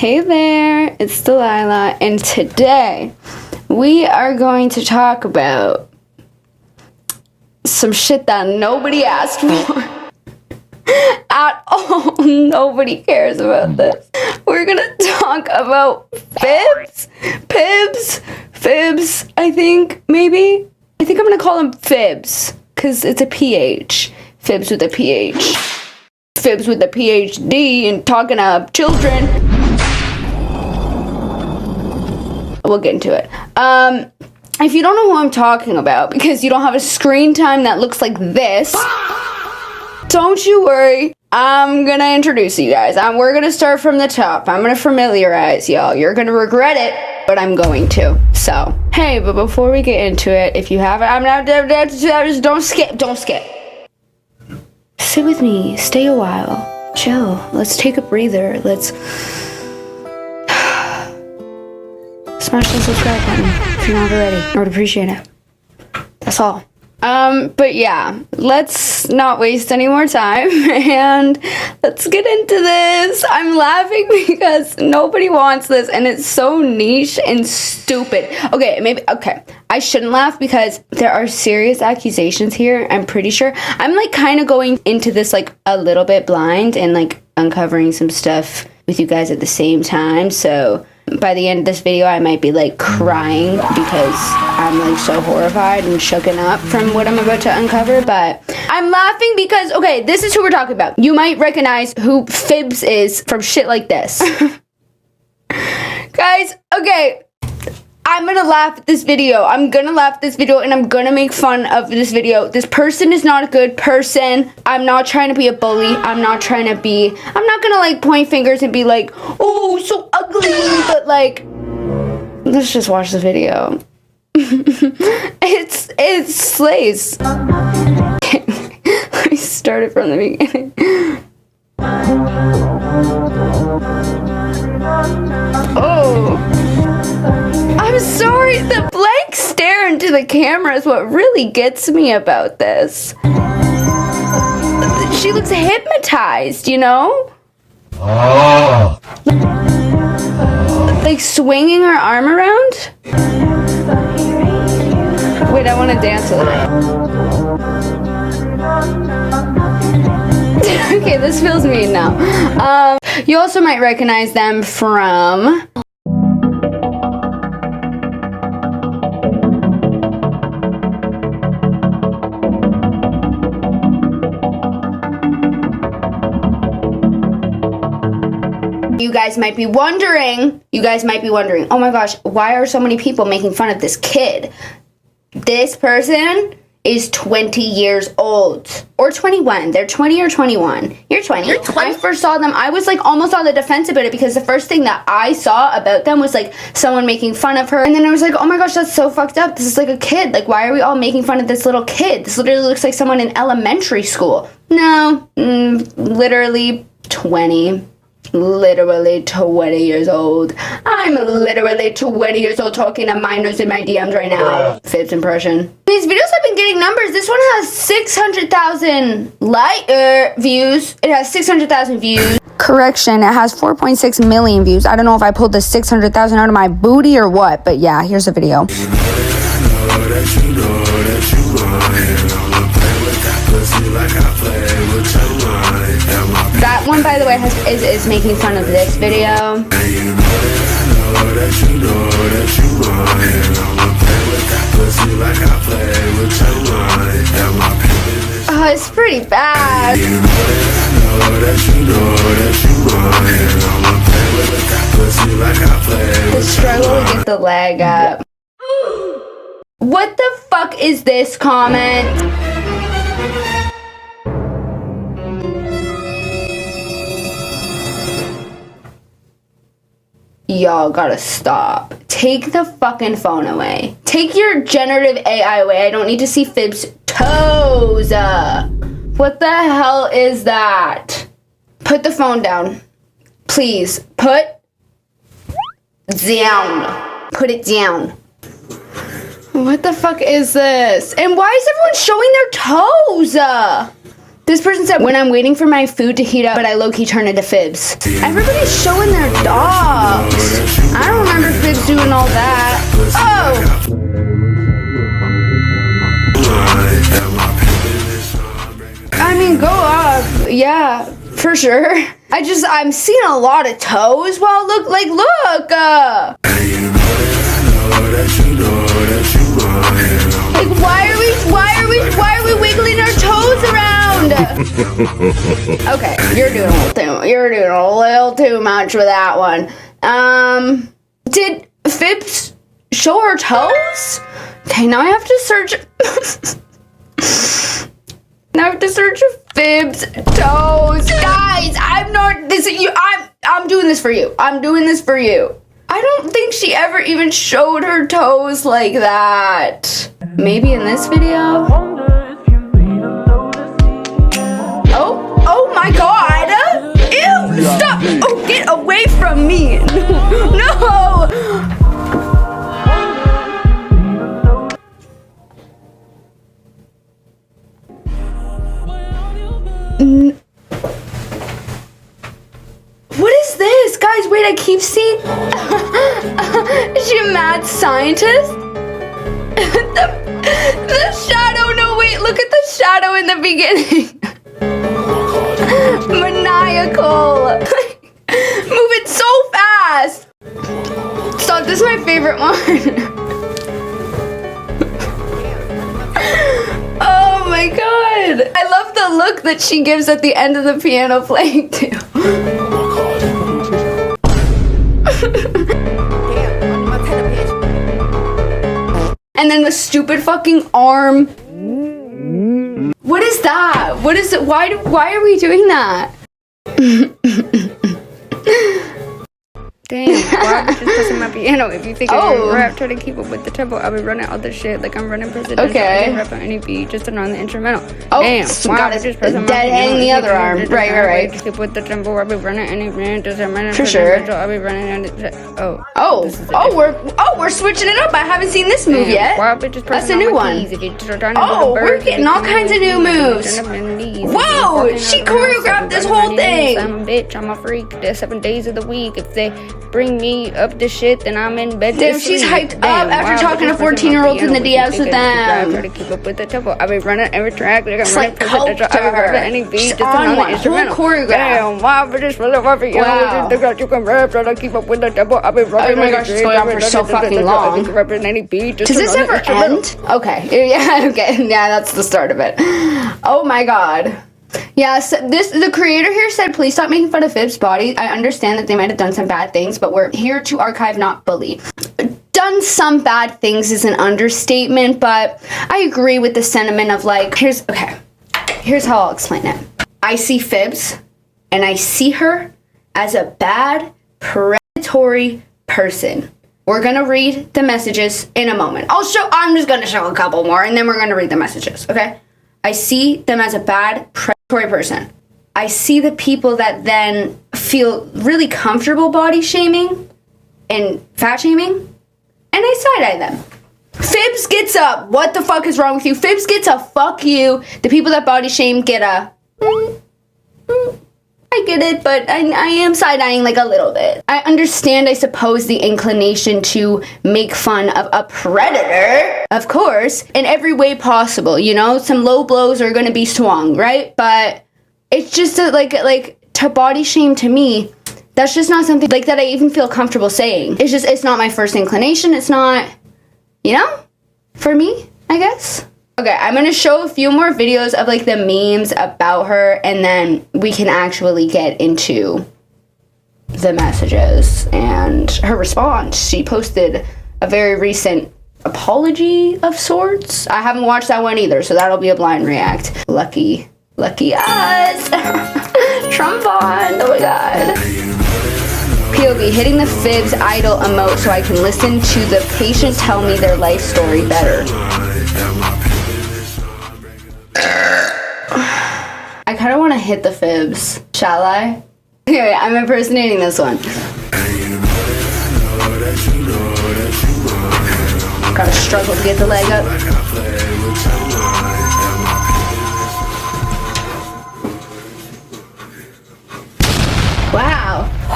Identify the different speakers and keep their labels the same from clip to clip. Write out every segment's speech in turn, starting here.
Speaker 1: Hey there, it's Delilah, and today we are going to talk about some shit that nobody asked for at all. Nobody cares about this. We're gonna talk about phibz, I think I'm gonna call them phibz, because it's a PH. Phibz with a PH. Phibz with a PhD and talking to children. We'll get into it. If you don't know who I'm talking about, because you don't have a screen time that looks like this, don't you worry. I'm gonna introduce you guys. We're gonna start from the top. I'm gonna familiarize y'all. You're gonna regret it, but I'm going to. So, hey, but before we get into it, if you haven't, don't skip. Sit with me, stay a while, chill, let's take a breather, let's smash the subscribe button if you're not already. I would appreciate it. That's all. But yeah, let's not waste any more time and let's get into this. I'm laughing because nobody wants this and it's so niche and stupid. Okay, I shouldn't laugh because there are serious accusations here, I'm pretty sure. I'm like kind of going into this like a little bit blind and like uncovering some stuff with you guys at the same time, so by the end of this video, I might be like crying because I'm like so horrified and shooken up from what I'm about to uncover. But I'm laughing because, okay, this is who we're talking about. You might recognize who phibz is from shit like this. Guys, okay, I'm gonna laugh at this video. And I'm gonna make fun of this video. This person is not a good person. I'm not trying to be a bully. I'm not gonna like point fingers and be like, oh, so ugly. But like, let's just watch the video. It slays. Let me start it from the beginning. Oh. I'm sorry, the blank stare into the camera is what really gets me about this. She looks hypnotized, you know? Oh. Like swinging her arm around? Wait, I want to dance a little. Okay, this feels mean now. You also might recognize them from... You guys might be wondering, oh my gosh, why are so many people making fun of this kid? This person is 20 years old. Or 21. They're 20 or 21. You're 20. When I first saw them, I was like almost on the defense about it because the first thing that I saw about them was like someone making fun of her. And then I was like, oh my gosh, that's so fucked up. This is like a kid. Like, why are we all making fun of this little kid? This literally looks like someone in elementary school. No, literally 20. Literally 20 years old. I'm literally 20 years old talking to minors in my DMs right now. Phibz impression. These videos have been getting numbers. This one has 600,000 views. It has 600,000 views. Correction, it has 4.6 million views. I don't know if I pulled the 600,000 out of my booty or what, but yeah, here's the video. That one, by the way, is making fun of this video. Oh, it's pretty bad. The struggle to get the leg up. What the fuck is this comment? Y'all gotta stop. Take the fucking phone away. Take your generative AI away. I don't need to see phibz toes. What the hell is that? Put the phone down. Please. Put down. Put it down. What the fuck is this? And why is everyone showing their toes? This person said, when I'm waiting for my food to heat up, but I low-key turn into phibz. Everybody's showing their dog. Yeah, for sure. I'm seeing a lot of toes. Well, look. Like, why are we wiggling our toes around? Okay, you're doing a little too much with that one. Did phibz show her toes? Okay, now I have to search. Now I have to search phibz toes. Guys, I'm doing this for you. I'm doing this for you. I don't think she ever even showed her toes like that. Maybe in this video? Oh my god! Ew! Stop! Oh, get away from me! No! What is this? Guys, wait, I keep seeing... Is she a mad scientist? the shadow, no wait, look at the shadow in the beginning. Maniacal. Moving so fast. Stop, this is my favorite one. Oh my god. I love the look that she gives at the end of the piano playing too. And then the stupid fucking arm. What is that? What is it? Why are we doing that? Damn, why am I just pressing my piano? If you think I'm rap, try to keep up with the tempo. I'll be running all this shit like I'm running presidential. Okay. I can rap on any beat, just turn on the instrumental. Oh, damn, got it. Just pressing my piano. Dead the other arm. Right. Keep with the tempo. I'll be running any beat, just turn on for sure. I'll be running any. We're switching it up. I haven't seen this move yet. That's a new one. We're getting all kinds of new moves. Whoa, she choreographed this whole thing. I'm a bitch. I'm a freak. There's 7 days of the week. If they bring me up to shit, then I'm in bed. Damn, she's hyped up after talking to 14-year-olds in the DMs with them. Try to keep up with the tempo. I'll be running every track like I'm running presidential. I'll be rapping any beat, just on the instrumental. Choreograph. Damn, wow, but just really rough. Wow. You can rap, try to keep up with the tempo. I'll be rapping. Oh my gosh, it's going on for so fucking long. Does this ever end? Okay. Yeah. Okay. Yeah, that's the start of it. Oh my god. Yeah, so the creator here said, please stop making fun of phibz body. I understand that they might have done some bad things, but we're here to archive, not bully. Done some bad things is an understatement, but I agree with the sentiment of like, here's how I'll explain it. I see phibz, and I see her as a bad, predatory person. We're gonna read the messages in a moment. I'm just gonna show a couple more, and then we're gonna read the messages, okay? I see them as a bad, predatory person. I see the people that then feel really comfortable body shaming and fat shaming, and I side-eye them. Phibz gets a, what the fuck is wrong with you? Phibz gets a fuck you. The people that body shame get a, I get it, but I am side-eyeing like a little bit. I understand, I suppose, the inclination to make fun of a predator, of course, in every way possible, you know? Some low blows are gonna be swung, right? But it's just like to body shame to me, that's just not something like that I even feel comfortable saying. It's not my first inclination. It's not, you know, for me, I guess. Okay, I'm gonna show a few more videos of like the memes about her, and then we can actually get into the messages and her response. She posted a very recent apology of sorts. I haven't watched that one either, so that'll be a blind react. Lucky us. Trombone, oh my god. POV, hitting the phibz idol emote so I can listen to the patient tell me their life story better. I kind of want to hit the phibz. Shall I? Anyway, I'm impersonating this one. Gotta struggle to get the leg up.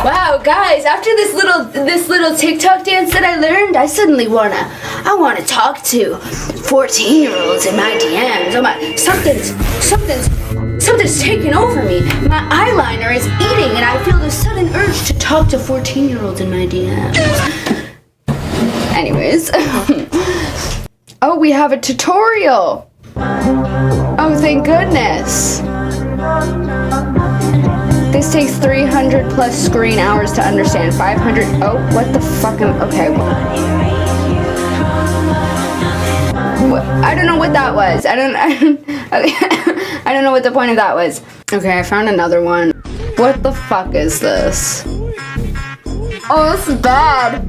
Speaker 1: Wow, guys, after this little TikTok dance that I learned, I suddenly wanna talk to 14-year-olds in my DMs. Oh my, something's Something's taking over me. My eyeliner is eating, and I feel the sudden urge to talk to 14-year-olds in my DMs. Anyways. Oh, we have a tutorial. Oh, thank goodness. This takes 300 plus screen hours to understand. 500. Oh, what the fuck? Okay. I don't know what that was. I don't know what the point of that was. Okay, I found another one. What the fuck is this? Oh, this is bad.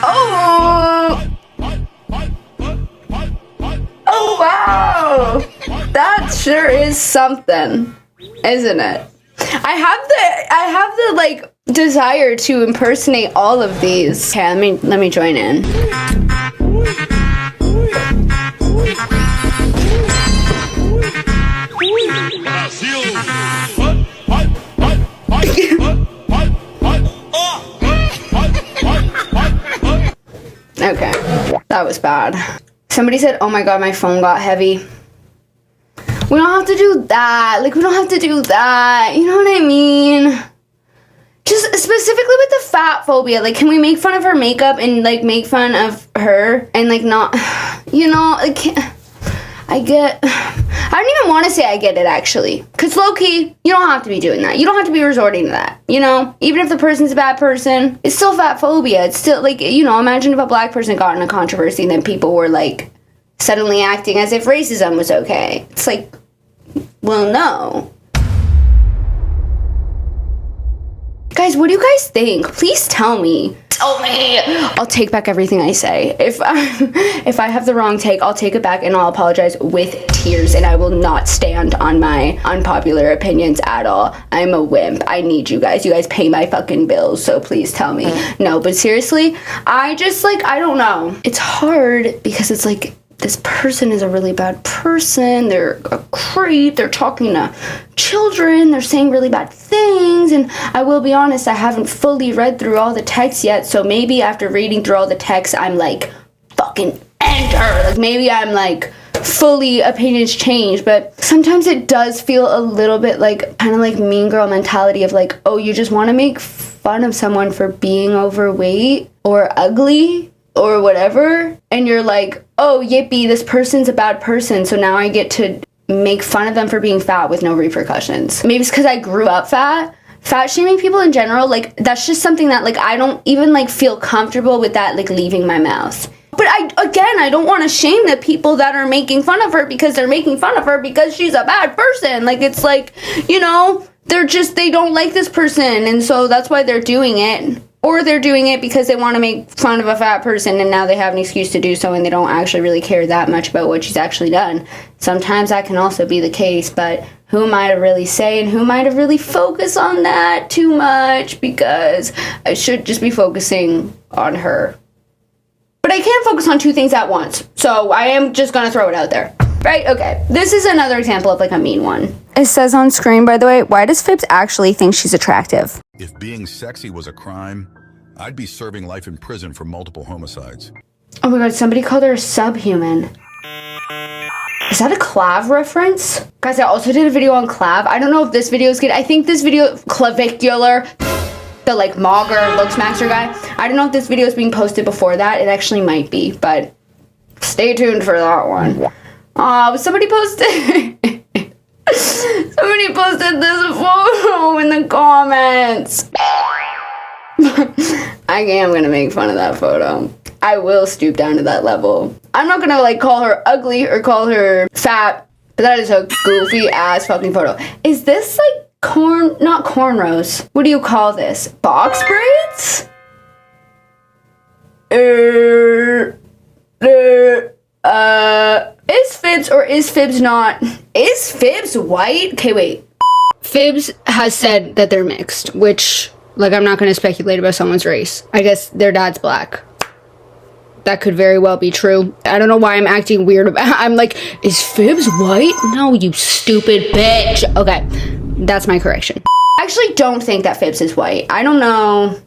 Speaker 1: Oh! Oh, wow! That sure is something, isn't it? I have the like desire to impersonate all of these. Okay, let me join in. Okay, that was bad. Somebody said, oh my god, my phone got heavy. We don't have to do that. Like, we don't have to do that. You know what I mean? Just specifically with the fat phobia. Like, can we make fun of her makeup and, like, make fun of her and, like, not, you know, like, I don't even want to say I get it, actually. Because low-key, you don't have to be doing that. You don't have to be resorting to that, you know? Even if the person's a bad person, it's still fat phobia. It's still, like, you know, imagine if a black person got in a controversy and then people were, like, suddenly acting as if racism was okay. It's like, well, no. Guys, what do you guys think? Please tell me. Tell me. I'll take back everything I say. If I have the wrong take, I'll take it back and I'll apologize with tears, and I will not stand on my unpopular opinions at all. I'm a wimp. I need you guys. You guys pay my fucking bills, so please tell me. No, but seriously, I just, like, I don't know. It's hard because it's like, this person is a really bad person, they're a creep, they're talking to children, they're saying really bad things, and I will be honest, I haven't fully read through all the texts yet, so maybe after reading through all the texts, I'm like, fucking enter, like, maybe I'm like, fully opinions change, but sometimes it does feel a little bit like, kind of like mean girl mentality of like, oh, you just want to make fun of someone for being overweight, or ugly, or whatever, and you're like, oh, yippee, this person's a bad person, so now I get to make fun of them for being fat with no repercussions. Maybe it's because I grew up fat. Fat shaming people in general, like, that's just something that, like, I don't even, like, feel comfortable with that, like, leaving my mouth. But I don't want to shame the people that are making fun of her because they're making fun of her because she's a bad person. Like, it's like, you know, they don't like this person, and so that's why they're doing it. Or they're doing it because they want to make fun of a fat person and now they have an excuse to do so and they don't actually really care that much about what she's actually done. Sometimes that can also be the case, but who am I to really say and who am I to really focus on that too much, because I should just be focusing on her. But I can't focus on two things at once, so I am just going to throw it out there. Right? Okay. This is another example of, like, a mean one. It says on screen, by the way, why does phibz actually think she's attractive?
Speaker 2: If being sexy was a crime, I'd be serving life in prison for multiple homicides.
Speaker 1: Oh my god, somebody called her a subhuman. Is that a Clav reference? Guys, I also did a video on Clav. I don't know if this video is good. I think this video, Clavicular, the, like, Mogger Looksmaster guy. I don't know if this video is being posted before that. It actually might be, but stay tuned for that one. Somebody posted somebody posted this photo in the comments. I am gonna make fun of that photo. I will stoop down to that level. I'm not gonna, like, call her ugly or call her fat, but that is a goofy ass fucking photo. Is this, like, not cornrows? What do you call this? Box braids? Is phibz or is phibz not? Is phibz white? Okay, wait. Phibz has said that they're mixed, which, like, I'm not going to speculate about someone's race. I guess their dad's black. That could very well be true. I don't know why I'm acting weird about. I'm like, is phibz white? No, you stupid bitch. Okay, that's my correction. I actually don't think that phibz is white. I don't know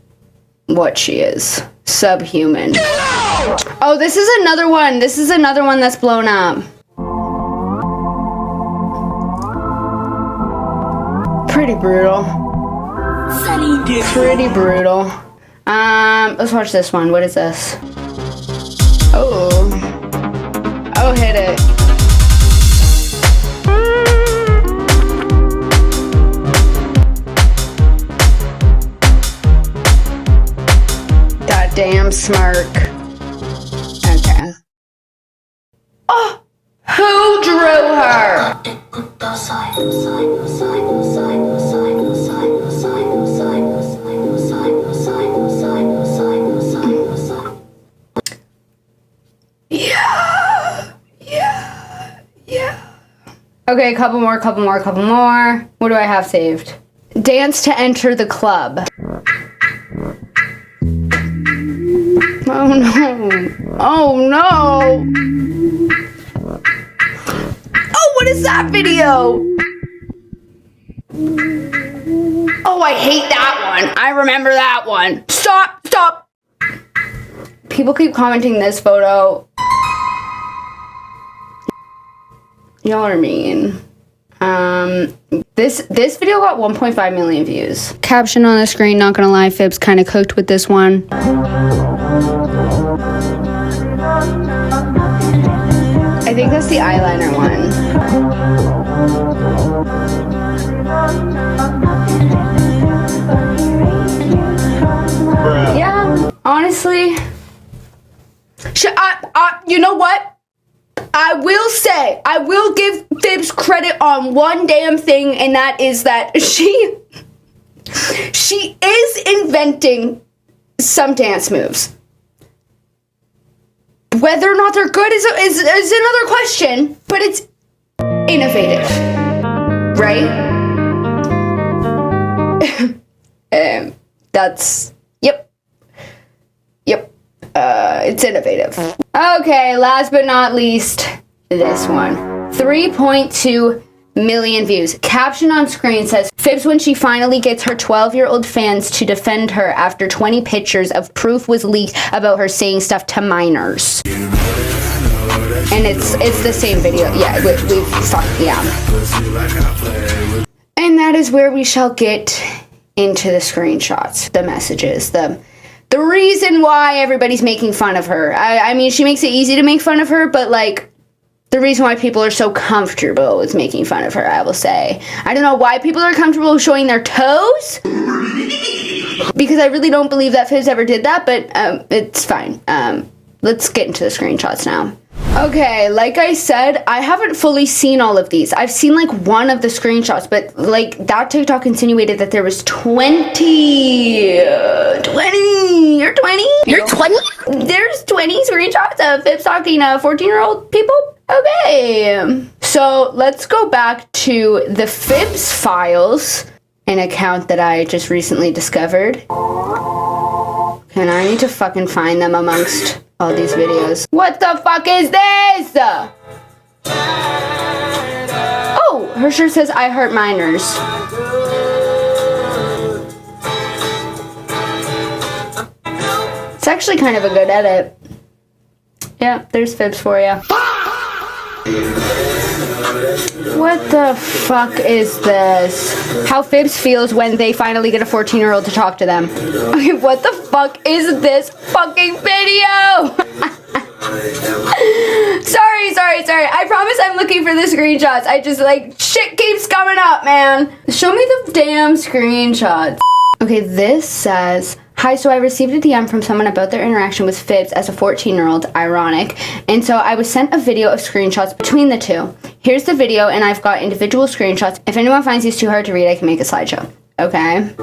Speaker 1: what she is. Subhuman. Oh, this is another one. This is another one that's blown up. Pretty brutal. Pretty brutal. Let's watch this one. What is this? Oh, hit it. That damn smirk. Okay. Oh, who drew her? Yeah. Okay, couple more. What do I have saved? Dance to enter the club. Oh no. Oh, what is that video? Oh, I hate that one. I remember that one. Stop. People keep commenting this photo. Y'all are mean. This video got 1.5 million views. Caption on the screen, not gonna lie, Phibz kind of cooked with this one. I think that's the eyeliner one. Yeah, honestly. You know what? I will give Phibz credit on one damn thing, and that is that she is inventing some dance moves. Whether or not they're good is another question, but it's innovative, right? Yep. It's innovative. Okay, last but not least, this one. 3.2 million views. Caption on screen says, Phibz when she finally gets her 12-year-old fans to defend her after 20 pictures of proof was leaked about her saying stuff to minors. And it's the same video. Yeah, yeah. And that is where we shall get into the screenshots, the messages, the reason why everybody's making fun of her. I mean, she makes it easy to make fun of her, but like, the reason why people are so comfortable with making fun of her, I will say. I don't know why people are comfortable showing their toes, because I really don't believe that Phibz ever did that, but it's fine. Let's get into the screenshots now. Okay, like I said, I haven't fully seen all of these. I've seen like one of the screenshots, but like that TikTok insinuated that there was 20. You're 20?
Speaker 3: You're 20?
Speaker 1: There's 20 screenshots of Phibz talking to 14-year-old people? Okay. So let's go back to the Phibz files, an account that I just recently discovered. And I need to fucking find them amongst all these videos. What the fuck is this? Oh, her shirt says I heart minors. It's actually kind of a good edit. Yeah, there's Phibz for you. What the fuck is this? How Phibz feels when they finally get a 14-year-old to talk to them. Okay, what the fuck is this fucking video? Sorry. I promise I'm looking for the screenshots. I just like, shit keeps coming up, man. Show me the damn screenshots. Okay, this says, hi, so I received a DM from someone about their interaction with Phibz as a 14-year-old, ironic, and so I was sent a video of screenshots between the two. Here's the video, and I've got individual screenshots. If anyone finds these too hard to read, I can make a slideshow. Okay.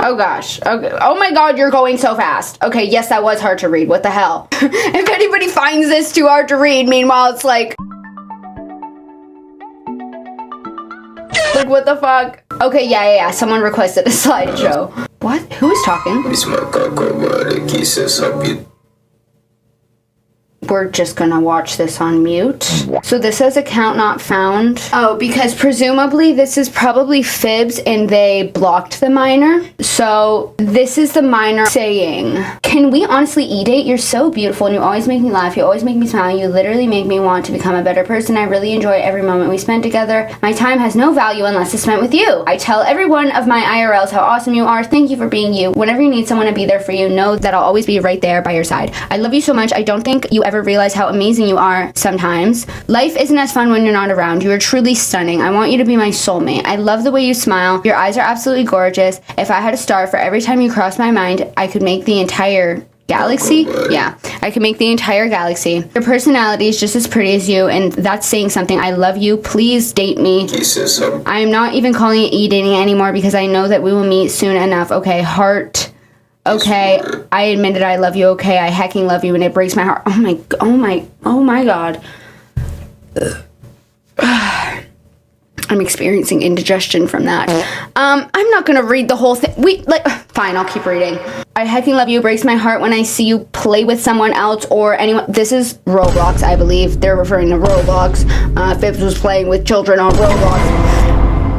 Speaker 1: Oh gosh. Okay. Oh my god, you're going so fast. Okay, yes, that was hard to read. What the hell? If anybody finds this too hard to read, meanwhile, it's like, what the fuck? Okay, yeah. Someone requested a slideshow. What? Who is talking? we're just gonna watch this on mute. So this says account not found. Oh, because presumably this is probably phibz and they blocked the minor. So this is the minor saying, can we honestly e-date? You're so beautiful and you always make me laugh. You always make me smile. You literally make me want to become a better person. I really enjoy every moment we spend together. My time has no value unless it's spent with you. I tell every one of my IRLs how awesome you are. Thank you for being you. Whenever you need someone to be there for you, know that I'll always be right there by your side. I love you so much. I don't think you ever realize how amazing you are sometimes. Life isn't as fun when you're not around. You are truly stunning. I want you to be my soulmate. I love the way you smile. Your eyes are absolutely gorgeous. If I had a star for every time you cross my mind, I could make the entire galaxy. Yeah, I could make the entire galaxy. Your personality is just as pretty as you, and that's saying something. I love you. Please date me. I am not even calling it e-dating anymore because I know that we will meet soon enough. Okay, heart. Okay, I admitted I love you. Okay, I hecking love you, and it breaks my heart. Oh my god. I'm experiencing indigestion from that. I'm not gonna read the whole thing. Fine, I'll keep reading. I hecking love you. Breaks my heart when I see you play with someone else or anyone. This is Roblox, I believe. They're referring to Roblox. phibz was playing with children on Roblox.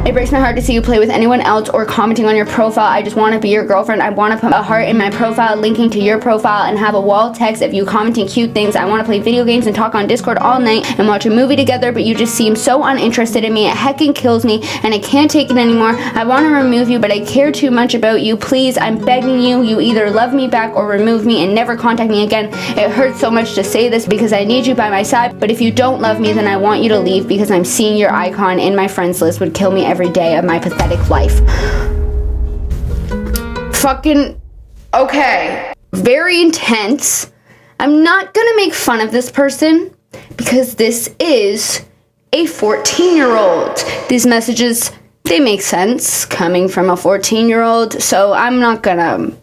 Speaker 1: It breaks my heart to see you play with anyone else or commenting on your profile. I just want to be your girlfriend. I want to put a heart in my profile, linking to your profile, and have a wall text of you commenting cute things. I want to play video games and talk on Discord all night and watch a movie together, but you just seem so uninterested in me. It heckin' kills me, and I can't take it anymore. I want to remove you, but I care too much about you. Please, I'm begging you. You either love me back or remove me and never contact me again. It hurts so much to say this because I need you by my side, but if you don't love me, then I want you to leave because I'm seeing your icon in my friends list would kill me every day of my pathetic life. Fucking okay. Very intense. I'm not gonna make fun of this person because this is a 14-year-old. These messages, they make sense coming from a 14-year-old, so I'm not gonna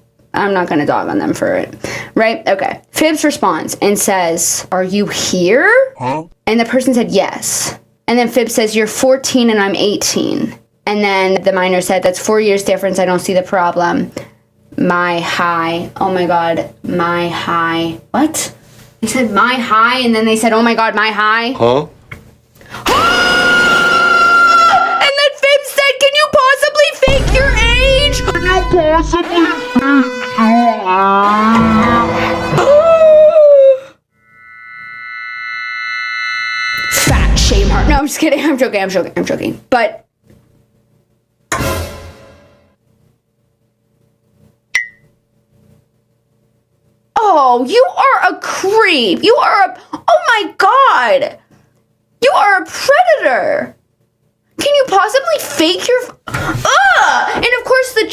Speaker 1: dog on them for it. Right? Okay. phibz responds and says, "Are you here?" Huh? And the person said yes. And then phibz says, "You're 14 and I'm 18. And then the minor said, "That's 4 years difference. I don't see the problem. My high." Oh my god. My high. What? They said my high, and then they said, "Oh my god, my high." Huh? And then phibz said, "Can you possibly fake your age?" Can you possibly fake Fat shame her. No, I'm just kidding. I'm joking. But oh, you are a creep. You are a... Oh my god. You are a predator. Can you possibly fake your... Ugh! And of course the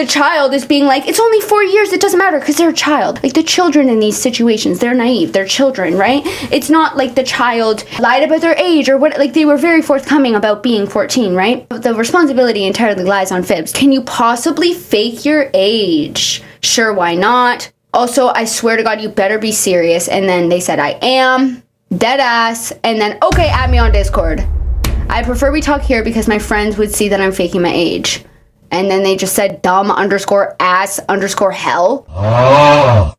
Speaker 1: child is being like, it's only 4 years, it doesn't matter because they're a child. Like the children in these situations, they're naive, they're children, right? It's not like the child lied about their age or what, like they were very forthcoming about being 14, right? The responsibility entirely lies on phibz. Can you possibly fake your age? Sure, why not? Also, I swear to God, you better be serious. And then they said, I am. Dead ass. And then, okay, add me on Discord. I prefer we talk here because my friends would see that I'm faking my age. And then they just said dumb_ass_hell. Oh.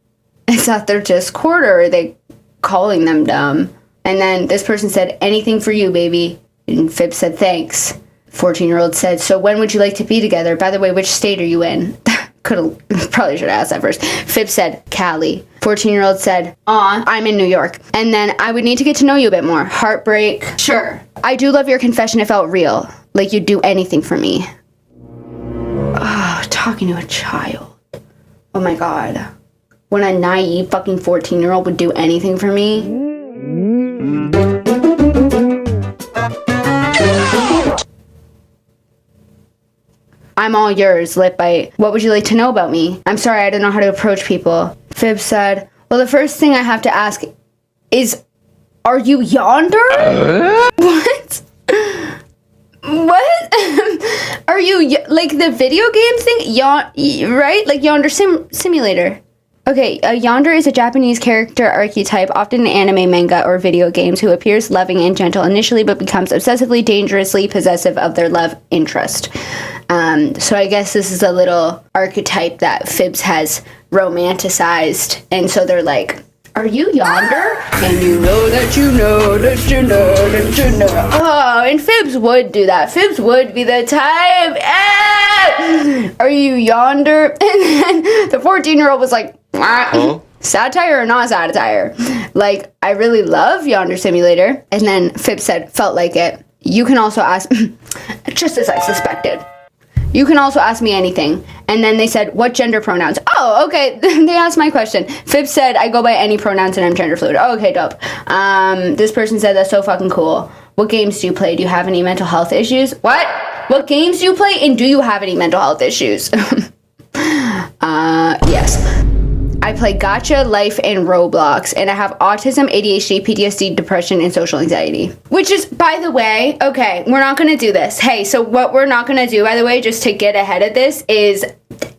Speaker 1: Is that their Discord or are they calling them dumb? And then this person said, anything for you, baby. And phibz said, thanks. 14-year-old said, so when would you like to be together? By the way, which state are you in? Probably should have asked that first. phibz said, Cali. 14-year-old said, aw, I'm in New York. And then I would need to get to know you a bit more. Heartbreak. Sure. I do love your confession. It felt real. Like you'd do anything for me. Oh, talking to a child. Oh my god. When a naive fucking 14-year-old would do anything for me. I'm all yours, lip bite. What would you like to know about me? I'm sorry, I don't know how to approach people. phibz said, well, the first thing I have to ask is, are you yonder? What? What? Are you, like the video game thing? Right? Like Yonder Simulator. Okay, Yonder is a Japanese character archetype, often in anime, manga, or video games, who appears loving and gentle initially, but becomes obsessively, dangerously possessive of their love interest. So I guess this is a little archetype that phibz has romanticized, and so they're like, Are you yonder? And you know that you know that you know that you know. Oh, and Phibz would do that. Phibz would be the type. Are you yonder? And then the 14-year-old was like, satire or not satire? Like, I really love Yonder Simulator. And then Phibz said, felt like it. You can also ask, just as I suspected. You can also ask me anything. And then they said, what gender pronouns? Oh, okay. They asked my question. Phibz said, I go by any pronouns and I'm gender fluid. Oh, okay, dope. This person said, that's so fucking cool. What games do you play? Do you have any mental health issues? What? What games do you play? And do you have any mental health issues? Yes. I play Gacha, Life, and Roblox, and I have autism, ADHD, PTSD, depression, and social anxiety. Which is, by the way, okay, we're not gonna do this. Hey, so what we're not gonna do, by the way, just to get ahead of this, is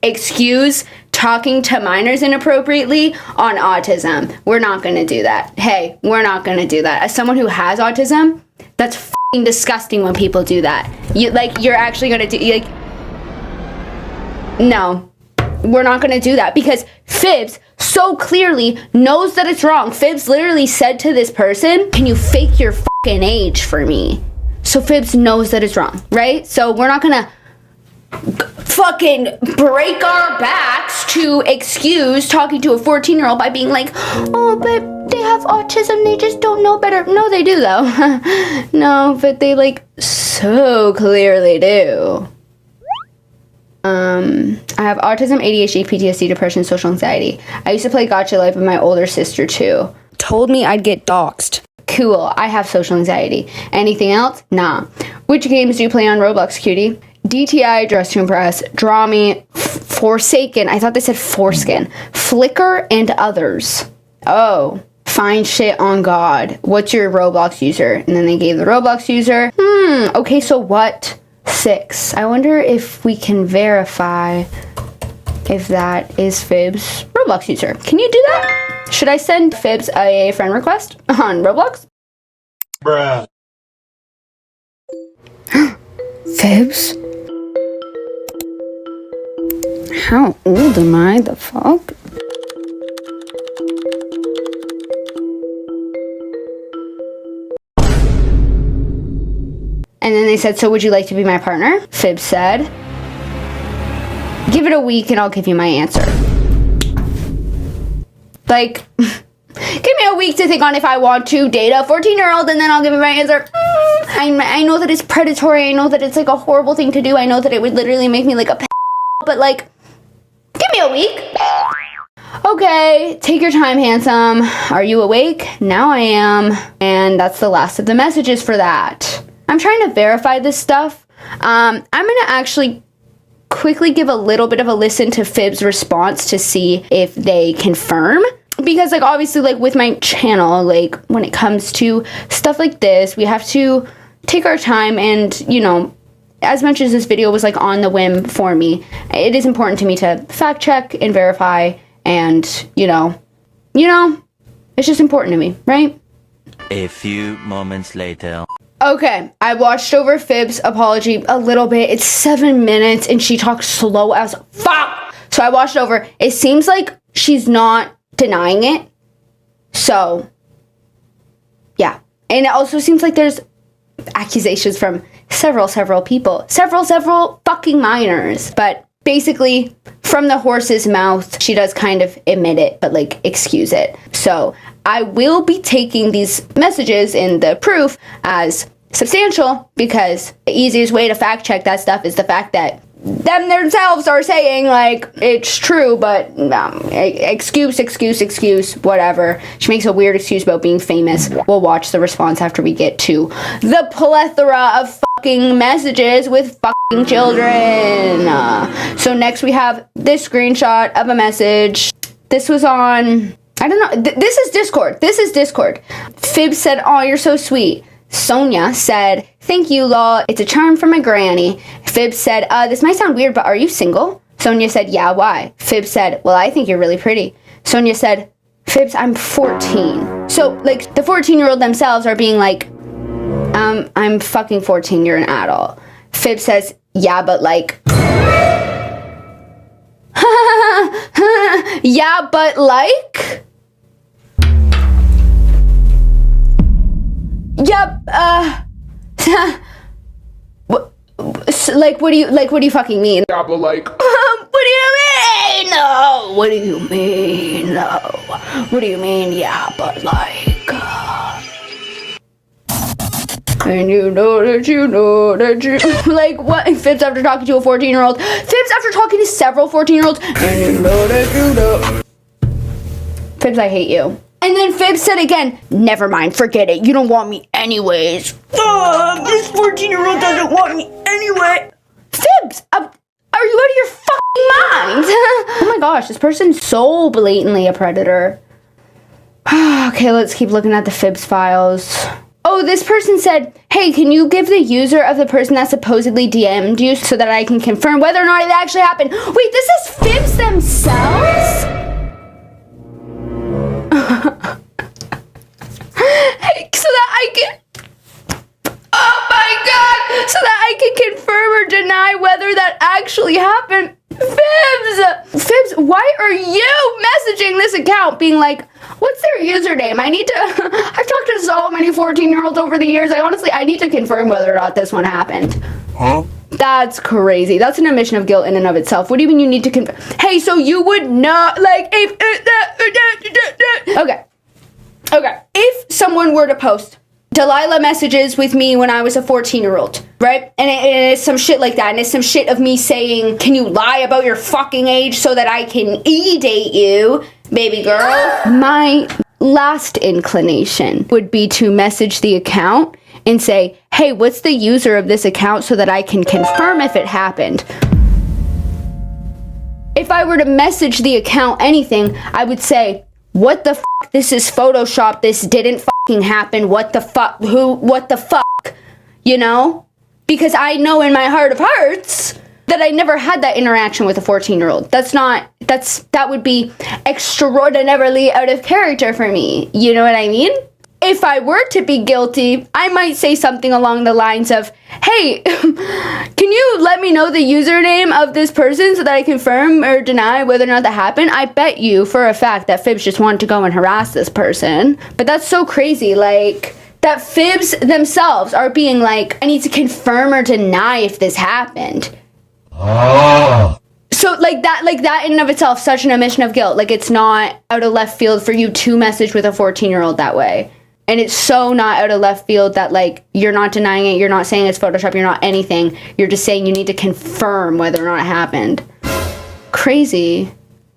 Speaker 1: excuse talking to minors inappropriately on autism. We're not gonna do that. Hey, we're not gonna do that. As someone who has autism, that's f***ing disgusting when people do that. You're actually gonna do, no. We're not going to do that because Phibz so clearly knows that it's wrong. Phibz literally said to this person, can you fake your fucking age for me? So Phibz knows that it's wrong, right? So we're not going to fucking break our backs to excuse talking to a 14-year-old by being like, oh, but they have autism, they just don't know better. No, they do though. No, but they so clearly do. I have autism, ADHD, PTSD, depression, social anxiety. I used to play Gacha Life with my older sister too. Told me I'd get doxxed. Cool, I have social anxiety. Anything else? Nah. Which games do you play on Roblox, cutie? DTI, Dress to Impress, Draw Me, Forsaken, I thought they said Foreskin, Flickr, and others. Oh, find shit on God. What's your Roblox user? And then they gave the Roblox user. Okay, so what? 6. I wonder if we can verify if that is Phibz' Roblox user. Can you do that? Should I send Phibz a friend request on Roblox?
Speaker 3: Bruh.
Speaker 1: Phibz? How old am I? The fuck? And then they said, so would you like to be my partner? Phibz said, give it a week and I'll give you my answer. Give me a week to think on if I want to date a 14-year-old and then I'll give you my answer. I know that it's predatory. I know that it's a horrible thing to do. I know that it would literally make me a but give me a week. Okay, take your time, handsome. Are you awake? Now I am. And that's the last of the messages for that. I'm trying to verify this stuff. I'm going to actually quickly give a little bit of a listen to Phibz' response to see if they confirm. Because, obviously, with my channel, when it comes to stuff like this, we have to take our time and, as much as this video was, on the whim for me, it is important to me to fact check and verify and, it's just important to me, right?
Speaker 4: A few moments later.
Speaker 1: Okay, I watched over Phibz' apology a little bit. It's 7 minutes and she talks slow as fuck. So I watched over. It seems like she's not denying it. So, yeah. And it also seems like there's accusations from several people. Several fucking minors. But basically, from the horse's mouth, she does kind of admit it, but excuse it. So I will be taking these messages in the proof as substantial because the easiest way to fact check that stuff is the fact that them themselves are saying it's true, but excuse, whatever. She makes a weird excuse about being famous. We'll watch the response after we get to the plethora of fucking messages with fucking children. So next we have this screenshot of a message. This was on, I don't know, this is Discord. Phibz said, oh, you're so sweet. Sonia said, thank you, lol. It's a charm from my granny. Phibz said, this might sound weird, but are you single? Sonia said, yeah, why? Phibz said, well, I think you're really pretty. Sonia said, Phibz, I'm 14. So, the 14-year-old themselves are being I'm fucking 14, you're an adult. Phibz says, yeah, but yeah, but Yep, what do you fucking mean?
Speaker 3: Yeah, but like,
Speaker 1: What do you mean? No. What do you mean? No. What do you mean? Yeah, but like. And you know that you like what? Phibz after talking to a 14-year-old. Phibz after talking to several 14-year-olds. And you know that you know. Phibz, I hate you. And then Phibz said again, never mind, forget it. You don't want me anyways. This 14-year-old doesn't want me anyway. Phibz, are you out of your fucking mind? Oh my gosh, this person's so blatantly a predator. Okay, let's keep looking at the Phibz files. Oh, this person said, hey, can you give the user of the person that supposedly DM'd you so that I can confirm whether or not it actually happened? Wait, this is Phibz themselves? So that I can... Oh my god! So that I can confirm or deny whether that actually happened. Phibz, why are you messaging this account being like, what's their username? I need to... I've talked to so many 14-year-olds over the years. I need to confirm whether or not this one happened.
Speaker 3: huh?
Speaker 1: That's crazy. That's an admission of guilt in and of itself. What do you mean you need to confirm? Hey, so you would not, like, if... Okay. If someone were to post Delilah messages with me when I was a 14-year-old, right? And it's some shit like that. And it's some shit of me saying, can you lie about your fucking age so that I can e-date you, baby girl? My last inclination would be to message the account and say, hey, what's the user of this account so that I can confirm if it happened? If I were to message the account anything, I would say, what the f***? This is Photoshop. This didn't fucking happen. What the fuck? What the fuck? You know? Because I know in my heart of hearts that I never had that interaction with a 14-year-old. That would be extraordinarily out of character for me. You know what I mean? If I were to be guilty, I might say something along the lines of, hey, can you let me know the username of this person so that I confirm or deny whether or not that happened? I bet you for a fact that Phibz just wanted to go and harass this person. But that's so crazy, like, that Phibz themselves are being like, I need to confirm or deny if this happened. So like that in and of itself, such an admission of guilt. Like, it's not out of left field for you to message with a 14-year-old that way. And it's so not out of left field that, like, you're not denying it, you're not saying it's Photoshop, you're not anything. You're just saying you need to confirm whether or not it happened. Crazy.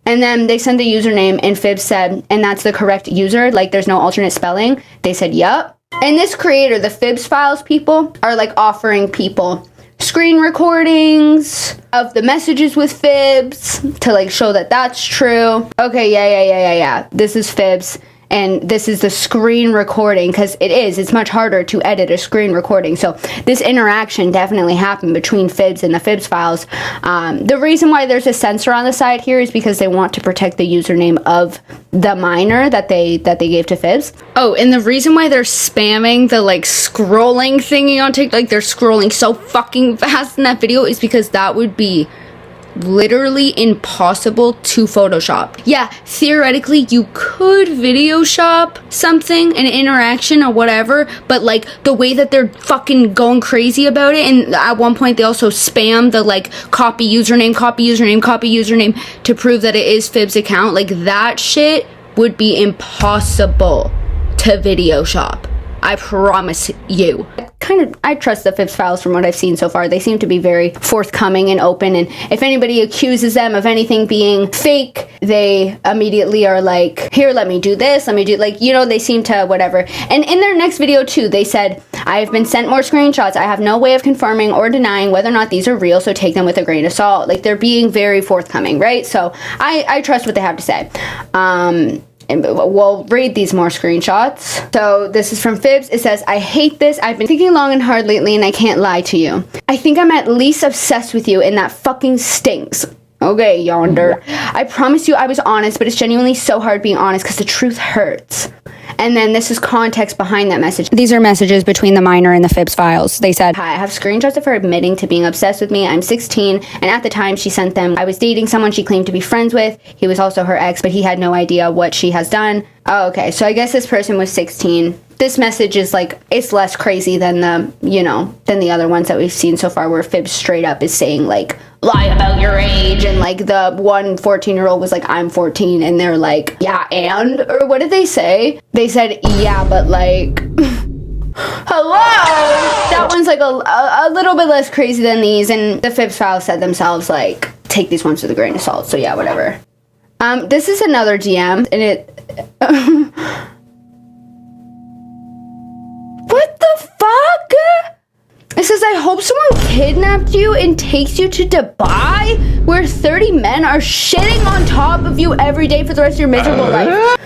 Speaker 1: And then they sent the username and Phibz said, and that's the correct user, like there's no alternate spelling. They said, yup. And this creator, the Phibz Files people, are like offering people screen recordings of the messages with Phibz to like show that that's true. Okay, yeah. This is Phibz. And this is the screen recording, because it's much harder to edit a screen recording. So this interaction definitely happened between Phibz and the Phibz Files. The reason why there's a censor on the side here is because they want to protect the username of the minor that they gave to Phibz. Oh, and the reason why they're spamming the like scrolling thingy on TikTok, like they're scrolling so fucking fast in that video, is because that would be literally impossible to Photoshop. Yeah, theoretically you could video shop something, an interaction or whatever, but like the way that they're fucking going crazy about it, and at one point they also spam the like copy username to prove that it is Phibz account, like that shit would be impossible to video shop. I promise you. I trust the Phibz Files from what I've seen so far. They seem to be very forthcoming and open, and if anybody accuses them of anything being fake, they immediately are like, here, let me do this, let me do, like, you know, they seem to whatever. And in their next video too, they said, I have been sent more screenshots. I have no way of confirming or denying whether or not these are real, so take them with a grain of salt. Like, they're being very forthcoming, right? So I trust what they have to say. And we'll read these more screenshots. So this is from Phibz. It says, I hate this. I've been thinking long and hard lately and I can't lie to you. I think I'm at least obsessed with you and that fucking stinks. Okay, yonder. I promise you I was honest, but it's genuinely so hard being honest because the truth hurts. And then this is context behind that message.
Speaker 3: These are messages between the minor and the phibz files. They said,
Speaker 1: "Hi, I have screenshots of her admitting to being obsessed with me. I'm 16, and at the time she sent them, I was dating someone she claimed to be friends with. He was also her ex, but he had no idea what she has done." Oh, okay, so I guess this person was 16. This message is like, it's less crazy than than the other ones that we've seen so far, where phibz straight up is saying like, lie about your age, and like the one 14-year-old was like, I'm 14, and they're like, yeah, and? Or what did they say? They said, yeah, but like, hello? That one's like a little bit less crazy than these, and the phibz files said themselves like, take these ones with a grain of salt, so yeah, whatever. This is another DM, and it... What the fuck? It says, I hope someone kidnapped you and takes you to Dubai, where 30 men are shitting on top of you every day for the rest of your miserable life.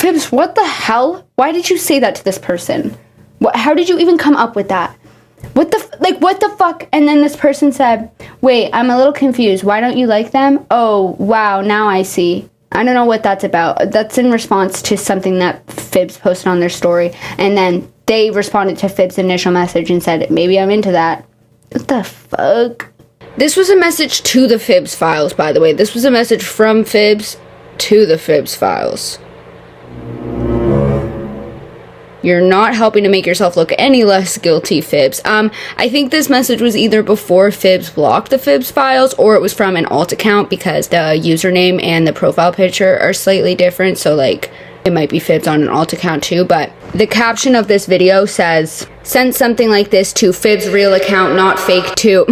Speaker 1: phibz, what the hell? Why did you say that to this person? How did you even come up with that? What the fuck? And then this person said, wait, I'm a little confused. Why don't you like them? Oh, wow, now I see. I don't know what that's about. That's in response to something that phibz posted on their story. And then they responded to phibz's initial message and said, maybe I'm into that. What the fuck? This was a message to the phibz files, by the way. This was a message from phibz to the phibz files. You're not helping to make yourself look any less guilty, phibz. I think this message was either before phibz blocked the phibz files, or it was from an alt account, because the username and the profile picture are slightly different, so like it might be phibz on an alt account too. But the caption of this video says, send something like this to phibz real account, not fake too.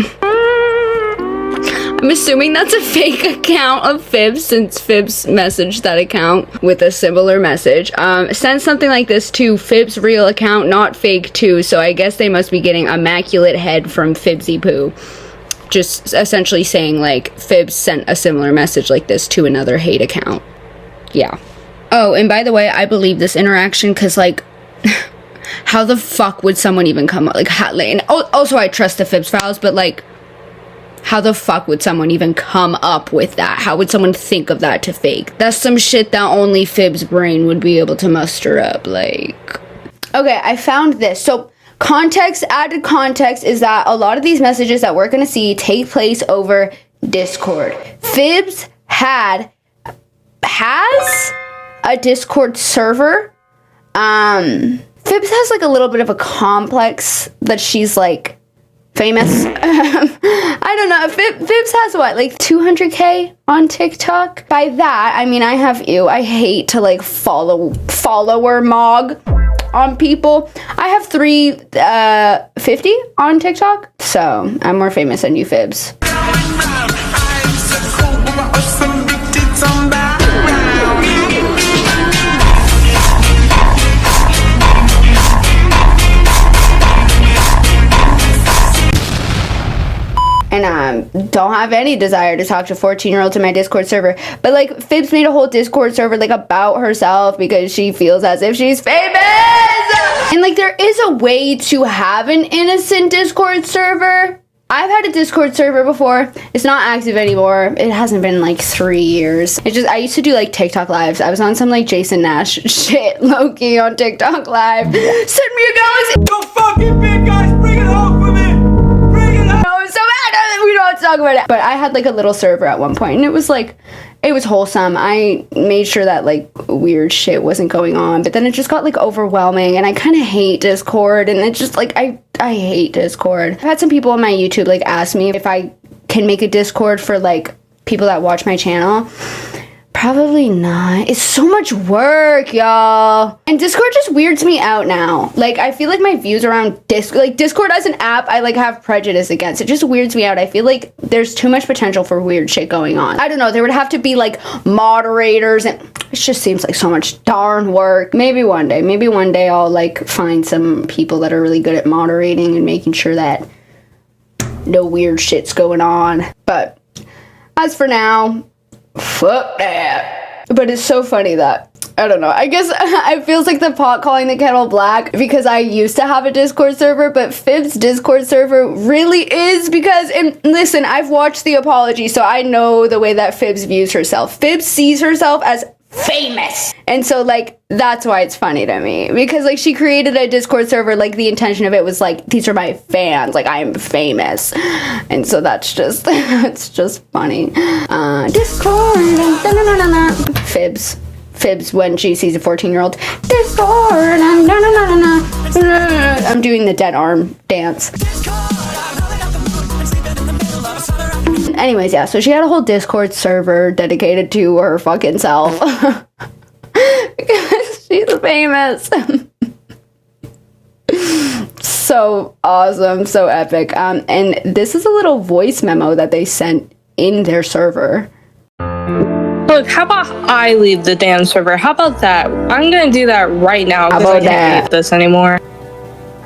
Speaker 1: I'm assuming that's a fake account of phibz, since phibz messaged that account with a similar message. Send something like this to phibz real account, not fake too. So I guess they must be getting immaculate head from phibzy poo. Just essentially saying like phibz sent a similar message like this to another hate account. Yeah. Oh, and by the way, I believe this interaction because like, how the fuck would someone even come up? And also I trust the phibz files, but like, how the fuck would someone even come up with that? How would someone think of that to fake? That's some shit that only phibz brain would be able to muster up, like. Okay, I found this. So, added context is that a lot of these messages that we're gonna see take place over Discord. phibz has a Discord server. phibz has like a little bit of a complex that she's like famous. I don't know. phibz has what, like 200k on TikTok? By that, I mean I have you. I hate to like follower mog on people. I have 350 on TikTok, so I'm more famous than you, phibz. And don't have any desire to talk to 14-year-olds in my Discord server. But like phibz made a whole Discord server like about herself because she feels as if she's famous. And like there is a way to have an innocent Discord server. I've had a Discord server before. It's not active anymore. It hasn't been in like 3 years. I used to do like TikTok lives. I was on some like Jason Nash shit low-key on TikTok live. Send me your galaxy.
Speaker 5: Yo, fucking big guys, bring it home for me.
Speaker 1: I'm so mad. We don't have to talk about it. But I had like a little server at one point, and it was like, it was wholesome. I made sure that like weird shit wasn't going on, but then it just got like overwhelming, and I kind of hate Discord, and it's just like I hate Discord. I've had some people on my YouTube like ask me if I can make a Discord for like people that watch my channel. Probably not. It's so much work, y'all. And Discord just weirds me out now. Like, I feel like my views around Discord as an app, I like have prejudice against. It just weirds me out. I feel like there's too much potential for weird shit going on. I don't know. There would have to be like moderators, and it just seems like so much darn work. Maybe one day I'll like find some people that are really good at moderating and making sure that no weird shit's going on. But as for now, fuck that. But it's so funny that I don't know. I guess it feels like the pot calling the kettle black because I used to have a Discord server, but phibz Discord server really is because, and listen, I've watched the apology, so I know the way that phibz views herself. phibz sees herself as famous. And so like that's why it's funny to me because like she created a Discord server, like the intention of it was like these are my fans, like I am famous. And so that's just it's just funny. Discord phibz when she sees a 14-year-old Discord. I'm doing the dead arm dance. Anyways, yeah, so she had a whole Discord server dedicated to her fucking self. Because she's famous. So awesome, so epic. And this is a little voice memo that they sent in their server.
Speaker 6: Look, how about I leave the damn server? How about that? I'm gonna do that right now because I can't hate this anymore.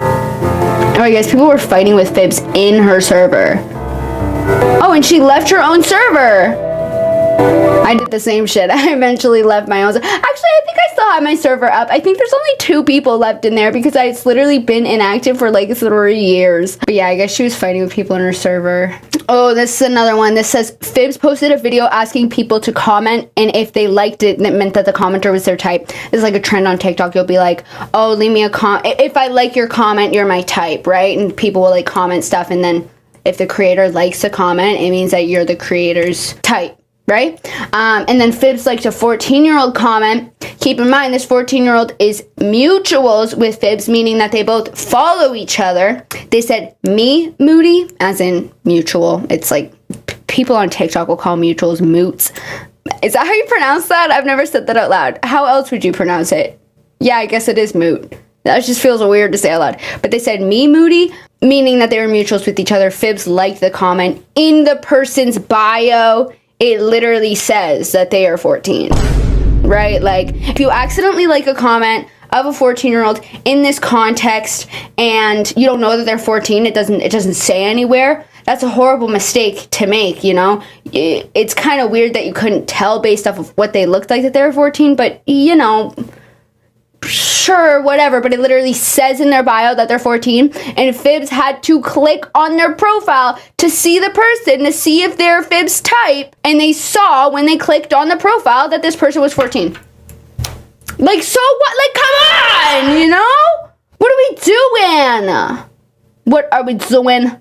Speaker 1: Alright guys, people were fighting with phibz in her server. Oh, and she left her own server. I did the same shit. I eventually left my own. Actually, I think I still have my server up. I think there's only 2 people left in there because it's literally been inactive for like 3 years. But yeah, I guess she was fighting with people in her server. Oh, this is another one. This says, phibz posted a video asking people to comment, and if they liked it, that meant that the commenter was their type. It's like a trend on TikTok. You'll be like, oh, leave me a comment. If I like your comment, you're my type, right? And people will like comment stuff, and then if the creator likes a comment, it means that you're the creator's type, right? And then phibz liked a 14-year-old comment. Keep in mind, this 14-year-old is mutuals with phibz, meaning that they both follow each other. They said, me, Moody, as in mutual. It's like people on TikTok will call mutuals moots. Is that how you pronounce that? I've never said that out loud. How else would you pronounce it? Yeah, I guess it is moot. That just feels weird to say out loud. But they said, me, Moody, meaning that they were mutuals with each other. phibz liked the comment. In the person's bio, it literally says that they are 14, right? Like, if you accidentally like a comment of a 14-year-old in this context and you don't know that they're 14, it doesn't say anywhere. That's a horrible mistake to make, you know? It's kind of weird that you couldn't tell based off of what they looked like that they were 14, but, you know, sure, whatever, but it literally says in their bio that they're 14, and phibz had to click on their profile to see the person, to see if they're phibz type, and they saw when they clicked on the profile that this person was 14. Like, so what? Like, come on, you know? What are we doing? What are we doing?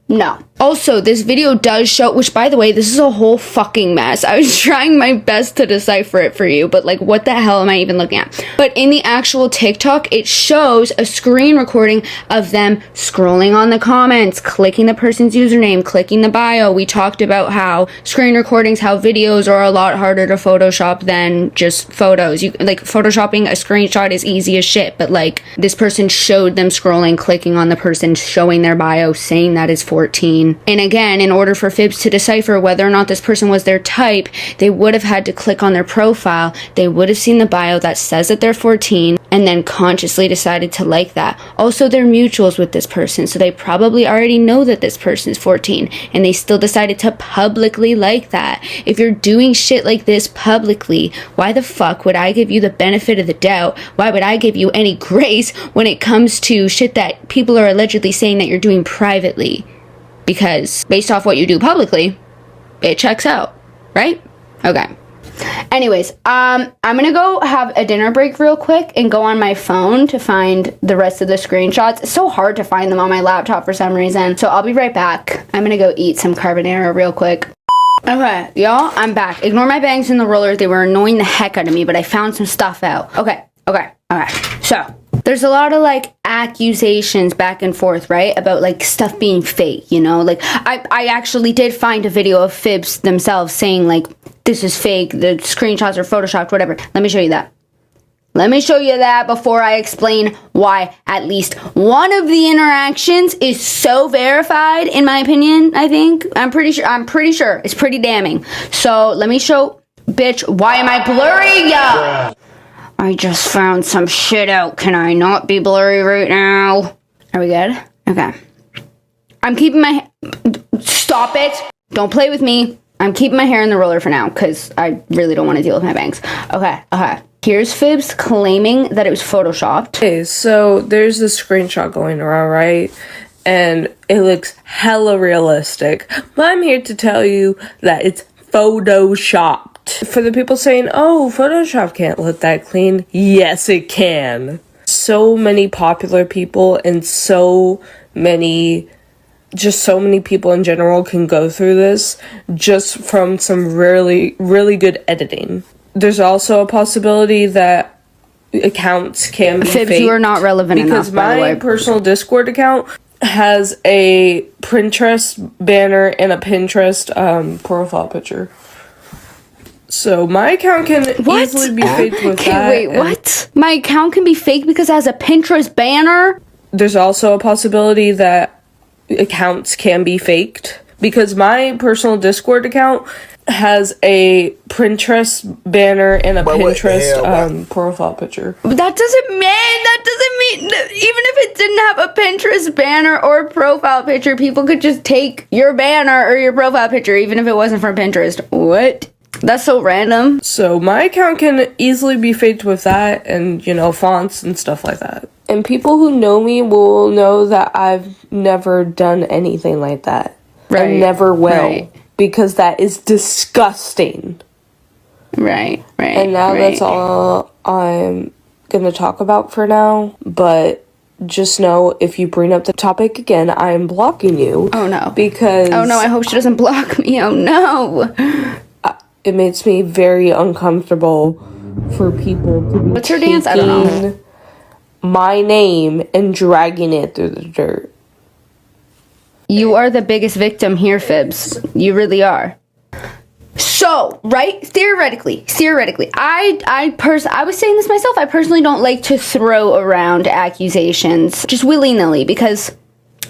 Speaker 1: No. Also, this video does show, which by the way, this is a whole fucking mess. I was trying my best to decipher it for you, but like, what the hell am I even looking at? But in the actual TikTok, it shows a screen recording of them scrolling on the comments, clicking the person's username, clicking the bio. We talked about how screen recordings, how videos are a lot harder to Photoshop than just photos. You like Photoshopping a screenshot is easy as shit, but like this person showed them scrolling, clicking on the person, showing their bio, saying that is 14. And again, in order for phibz to decipher whether or not this person was their type, they would have had to click on their profile. They would have seen the bio that says that they're 14 and then consciously decided to like that. Also, they're mutuals with this person, so they probably already know that this person is 14 and they still decided to publicly like that. If you're doing shit like this publicly, why the fuck would I give you the benefit of the doubt? Why would I give you any grace when it comes to shit that people are allegedly saying that you're doing privately? Because based off what you do publicly, it checks out, right? Okay. Anyways, I'm gonna go have a dinner break real quick and go on my phone to find the rest of the screenshots. It's so hard to find them on my laptop for some reason. So I'll be right back. I'm gonna go eat some carbonara real quick. Okay, y'all, I'm back. Ignore my bangs in the roller. They were annoying the heck out of me, but I found some stuff out. Okay. So there's a lot of like accusations back and forth, right? About like stuff being fake, you know? Like I actually did find a video of phibz themselves saying like, this is fake, the screenshots are photoshopped, whatever. Let me show you that. Let me show you that before I explain why at least one of the interactions is so verified, in my opinion, I think. I'm pretty sure. It's pretty damning. So let me show, bitch, why am I blurry? Yeah. I just found some shit out. Can I not be blurry right now? Are we good? Okay. I'm keeping my... Stop it. Don't play with me. I'm keeping my hair in the roller for now because I really don't want to deal with my bangs. Okay. Here's Phibz claiming that it was photoshopped.
Speaker 6: Okay, so there's this screenshot going around, right? And it looks hella realistic. But I'm here to tell you that it's photoshopped. For the people saying, oh, Photoshop can't look that clean. Yes, it can. So many popular people and so many people in general can go through this just from some really, really good editing. There's also a possibility that accounts can be
Speaker 1: Phibz,
Speaker 6: faked.
Speaker 1: you are not relevant enough, by the way.
Speaker 6: Because my personal Discord account has a Pinterest banner and a Pinterest profile picture. So my account can easily be faked with that.
Speaker 1: Okay, wait, what? My account can be faked because it has a Pinterest banner?
Speaker 6: There's also a possibility that accounts can be faked because my personal Discord account has a Pinterest banner and a Pinterest profile picture.
Speaker 1: That doesn't mean even if it didn't have a Pinterest banner or profile picture, people could just take your banner or your profile picture even if it wasn't from Pinterest. What? That's so random.
Speaker 6: So my account can easily be faked with that and, you know, fonts and stuff like that. And people who know me will know that I've never done anything like that.
Speaker 1: Right.
Speaker 6: I never will.
Speaker 1: Right.
Speaker 6: Because that is disgusting.
Speaker 1: Right.
Speaker 6: And now that's all I'm going to talk about for now. But just know, if you bring up the topic again, I am blocking you.
Speaker 1: Oh, no.
Speaker 6: Because...
Speaker 1: Oh, no, I hope she doesn't block me. Oh, no.
Speaker 6: It makes me very uncomfortable for people to be
Speaker 1: What's her dance? I don't know.
Speaker 6: My name and dragging it through the dirt.
Speaker 1: You are the biggest victim here, Phibz. You really are. So, right? Theoretically, I was saying this myself. I personally don't like to throw around accusations just willy-nilly because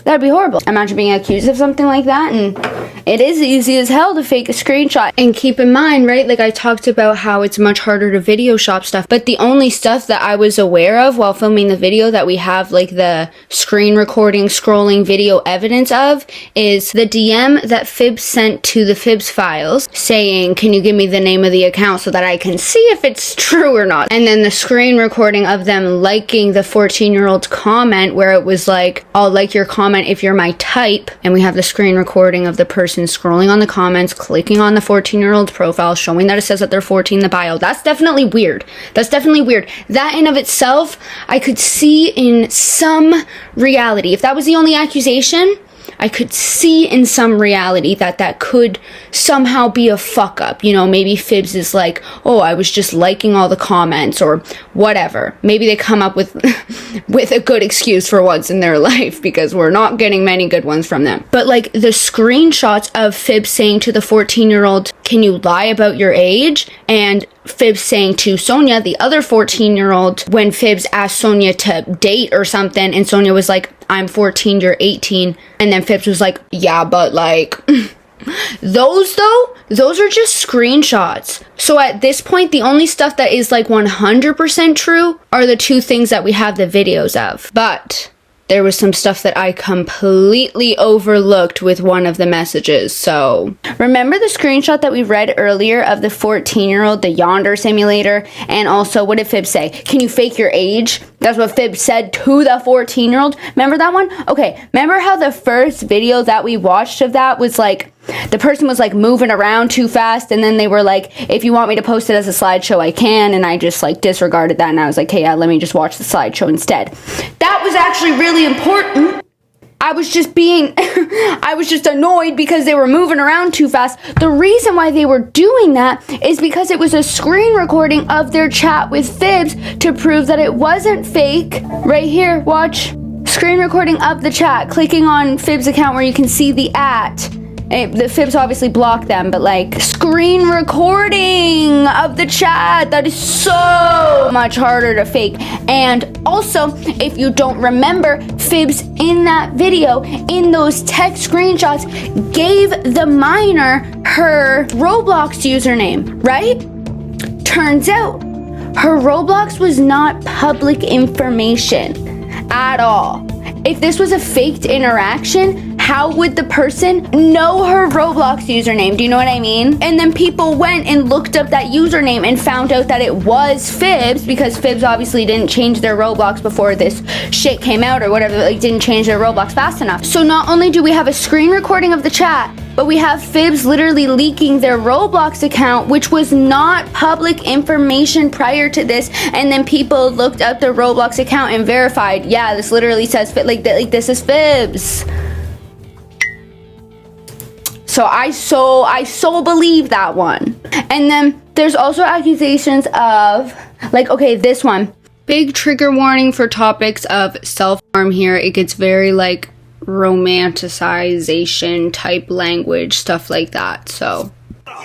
Speaker 1: that'd be horrible. Imagine being accused of something like that, and it is easy as hell to fake a screenshot.
Speaker 3: And keep in mind, right, like I talked about how it's much harder to video shop stuff, but the only stuff that I was aware of while filming the video that we have like the screen recording, scrolling video evidence of is the DM that Phibz sent to the phibz files saying, can you give me the name of the account so that I can see if it's true or not? And then the screen recording of them liking the 14-year-old's comment where it was like, I'll like your comment if you're my type, and we have the screen recording of the person scrolling on the comments, clicking on the 14-year-old's profile, showing that it says that they're 14 in the bio. That's definitely weird. That in of itself, I could see in some reality. If that was the only accusation, I could see in some reality that could somehow be a fuck up. You know, maybe Phibz is like, oh, I was just liking all the comments or whatever. Maybe they come up with with a good excuse for once in their life because we're not getting many good ones from them. But like the screenshots of Phibz saying to the 14-year-old, can you lie about your age? And Phibz saying to Sonia, the other 14-year-old, when Phibz asked Sonia to date or something, and Sonia was like, I'm 14, you're 18. And then Phibz was like, yeah, but like, those are just screenshots. So at this point, the only stuff that is like 100% true are the two things that we have the videos of. But there was some stuff that I completely overlooked with one of the messages, so.
Speaker 1: Remember the screenshot that we read earlier of the 14-year-old, the Yonder simulator? And also, what did Phibz say? Can you fake your age? That's what Phibz said to the 14-year-old. Remember that one? Okay, remember how the first video that we watched of that was like, the person was like moving around too fast, and then they were like, if you want me to post it as a slideshow, I can, and I just like disregarded that, and I was like, hey, yeah, let me just watch the slideshow instead. That was actually really important. I was just annoyed because they were moving around too fast. The reason why they were doing that is because it was a screen recording of their chat with Phibz to prove that it wasn't fake. Right here, watch. Screen recording of the chat, clicking on Phibz account where you can see the @ the Phibz obviously blocked them, but like screen recording of the chat, that is so much harder to fake. And also, if you don't remember, Phibz in that video, in those text screenshots, gave the minor her Roblox username, right? Turns out her Roblox was not public information at all. If this was a faked interaction, how would the person know her Roblox username? Do you know what I mean? And then people went and looked up that username and found out that it was phibz, because phibz obviously didn't change their Roblox before this shit came out or whatever, like didn't change their Roblox fast enough. So not only do we have a screen recording of the chat, but we have phibz literally leaking their Roblox account, which was not public information prior to this, and then people looked up their Roblox account and verified, yeah, this literally says like this is phibz. So I so believe that one. And then there's also accusations of, like, okay, this one.
Speaker 3: Big trigger warning for topics of self-harm here. It gets very, like, romanticization type language, stuff like that. So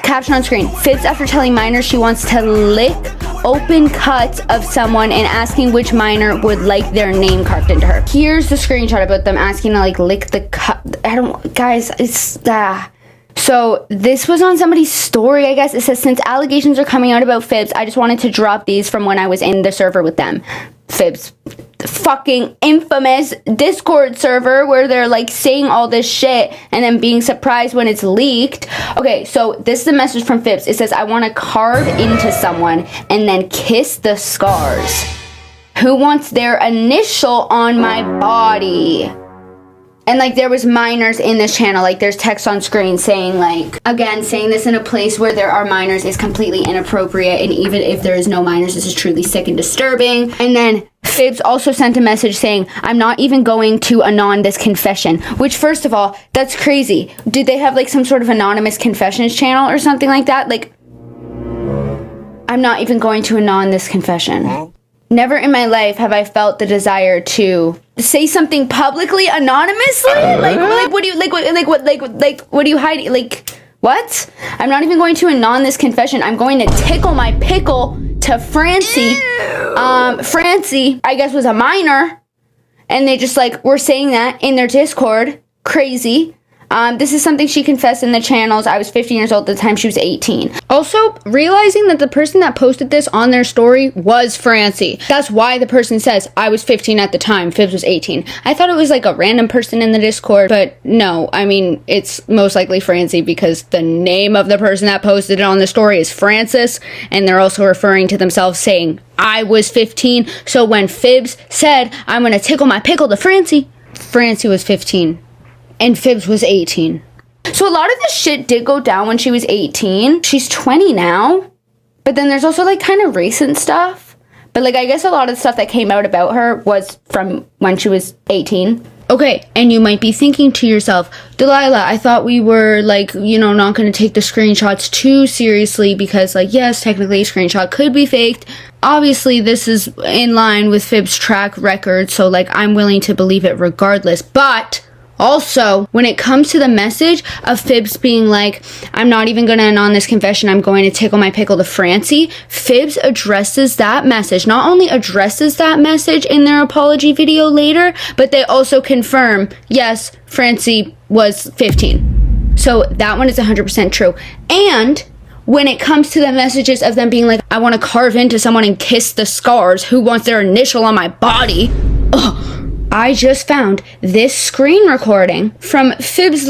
Speaker 1: Caption on screen: phibz after telling minors she wants to lick open cuts of someone and asking which minor would like their name carved into her. Here's the screenshot about them asking to like lick the cut. I don't, guys, it's So this was on somebody's story, I guess. It says, since allegations are coming out about phibz, I just wanted to drop these from when I was in the server with them. phibz, the fucking infamous Discord server where they're like saying all this shit and then being surprised when it's leaked. Okay, so this is a message from phibz. It says, I want to carve into someone and then kiss the scars. Who wants their initial on my body? And like there was minors in this channel, like there's text on screen saying like, again, saying this in a place where there are minors is completely inappropriate, and even if there is no minors, this is truly sick and disturbing. And then phibz also sent a message saying, I'm not even going to anon this confession, which first of all, that's crazy. Did they have like some sort of anonymous confessions channel or something like that? Like, I'm not even going to anon this confession. Never in my life have I felt the desire to say something publicly anonymously. Like what do you what do you hide? Like what? I'm not even going to anon this confession. I'm going to tickle my pickle to Francie. Francie, I guess, was a minor, and they just like were saying that in their Discord. Crazy. This is something she confessed in the channels. I was 15 years old at the time. She was 18.
Speaker 3: Also, realizing that the person that posted this on their story was Francie. That's why the person says, I was 15 at the time, phibz was 18. I thought it was like a random person in the Discord, but no, I mean, it's most likely Francie because the name of the person that posted it on the story is Francis, and they're also referring to themselves saying, I was 15. So when phibz said, I'm gonna tickle my pickle to Francie, Francie was 15. And phibz was 18.
Speaker 1: So a lot of this shit did go down when she was 18. She's 20 now. But then there's also like kind of recent stuff. But like I guess a lot of the stuff that came out about her was from when she was 18.
Speaker 3: Okay, and you might be thinking to yourself, Delilah, I thought we were like, you know, not going to take the screenshots too seriously because like, yes, technically a screenshot could be faked. Obviously, this is in line with phibz track record. So like I'm willing to believe it regardless. But also, when it comes to the message of phibz being like, I'm not even going to anon this confession, I'm going to tickle my pickle to Francie, phibz addresses that message. Not only addresses that message in their apology video later, but they also confirm, yes, Francie was 15. So that one is 100% true. And when it comes to the messages of them being like, I want to carve into someone and kiss the scars, who wants their initial on my body? Ugh. I just found this screen recording from phibz,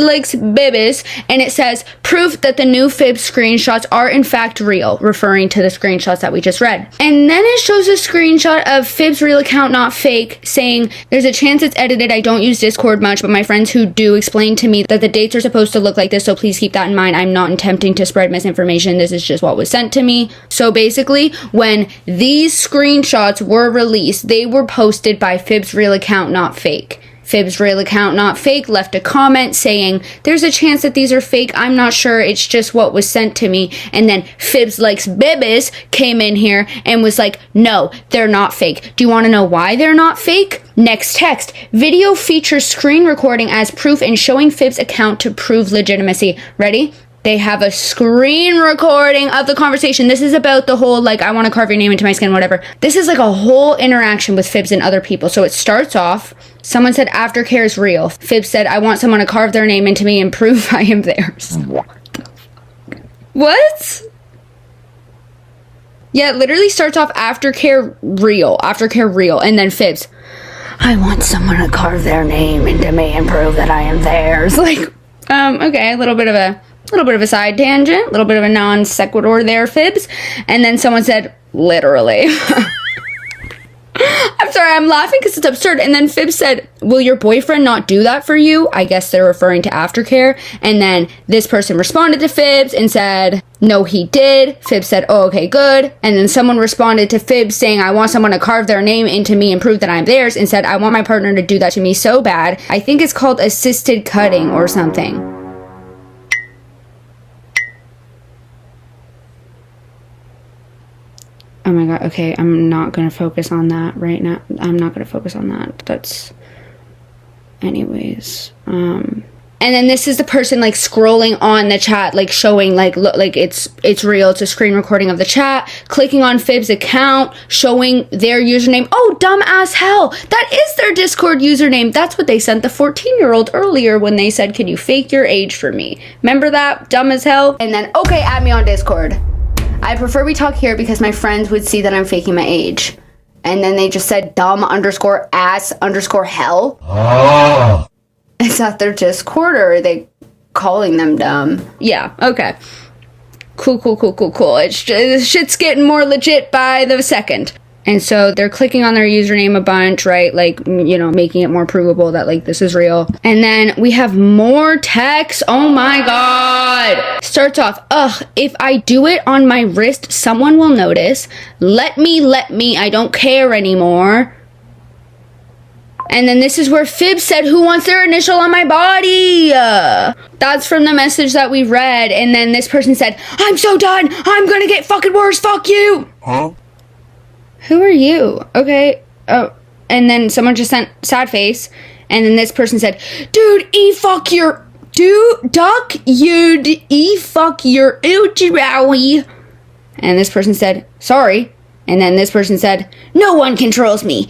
Speaker 3: and it says, proof that the new phibz screenshots are in fact real, referring to the screenshots that we just read. And then it shows a screenshot of phibz real account not fake, saying, there's a chance it's edited, I don't use Discord much, but my friends who do explain to me that the dates are supposed to look like this, so please keep that in mind. I'm not attempting to spread misinformation, this is just what was sent to me. So basically, when these screenshots were released, they were posted by phibz real account not fake. phibz real account not fake left a comment saying, there's a chance that these are fake, I'm not sure, it's just what was sent to me. And then phibz came in here and was like, no, they're not fake. Do you want to know why they're not fake? Next text, video features screen recording as proof and showing phibz account to prove legitimacy. Ready? They have a screen recording of the conversation. This is about the whole, like, I want to carve your name into my skin, whatever. This is like a whole interaction with phibz and other people. So it starts off, someone said aftercare is real. phibz said, I want someone to carve their name into me and prove I am theirs. What? Yeah, it literally starts off aftercare real, and then phibz. I want someone to carve their name into me and prove that I am theirs. Like, okay, a little bit of a side tangent, a little bit of a non sequitur there, Phibz. And then someone said, literally. I'm sorry, I'm laughing because it's absurd. And then Phibz said, will your boyfriend not do that for you? I guess they're referring to aftercare. And then this person responded to Phibz and said, no, he did. Phibz said, oh, okay, good. And then someone responded to Phibz saying, I want someone to carve their name into me and prove that I'm theirs, and said, I want my partner to do that to me so bad. I think it's called assisted cutting or something. Oh my god, okay, I'm not gonna focus on that right now. I'm not gonna focus on that. That's... Anyways, And then this is the person, like, scrolling on the chat, like, showing, like, look, like, it's real. It's a screen recording of the chat. Clicking on Phibz account, showing their username. Oh, dumbass hell! That is their Discord username. That's what they sent the 14-year-old earlier when they said, can you fake your age for me? Remember that? Dumb as hell?
Speaker 1: And then, okay, add me on Discord. I prefer we talk here because my friends would see that I'm faking my age. And then they just said dumb_ass_hell. Oh. Is that their Discord, or are they calling them dumb?
Speaker 3: Yeah, okay. Cool. It's just, shit's getting more legit by the second. And so they're clicking on their username a bunch, right? Like, you know, making it more provable that, like, this is real. And then we have more text. Oh my god. Starts off, if I do it on my wrist, someone will notice. Let me, I don't care anymore. And then this is where Phibz said, who wants their initial on my body? That's from the message that we read. And then this person said, I'm so done. I'm gonna get fucking worse. Fuck you.
Speaker 2: Huh?
Speaker 3: Who are you? Okay. Oh, and then someone just sent sad face. And then this person said, dude, fuck your Uchirowie. And this person said, sorry. And then this person said, no one controls me.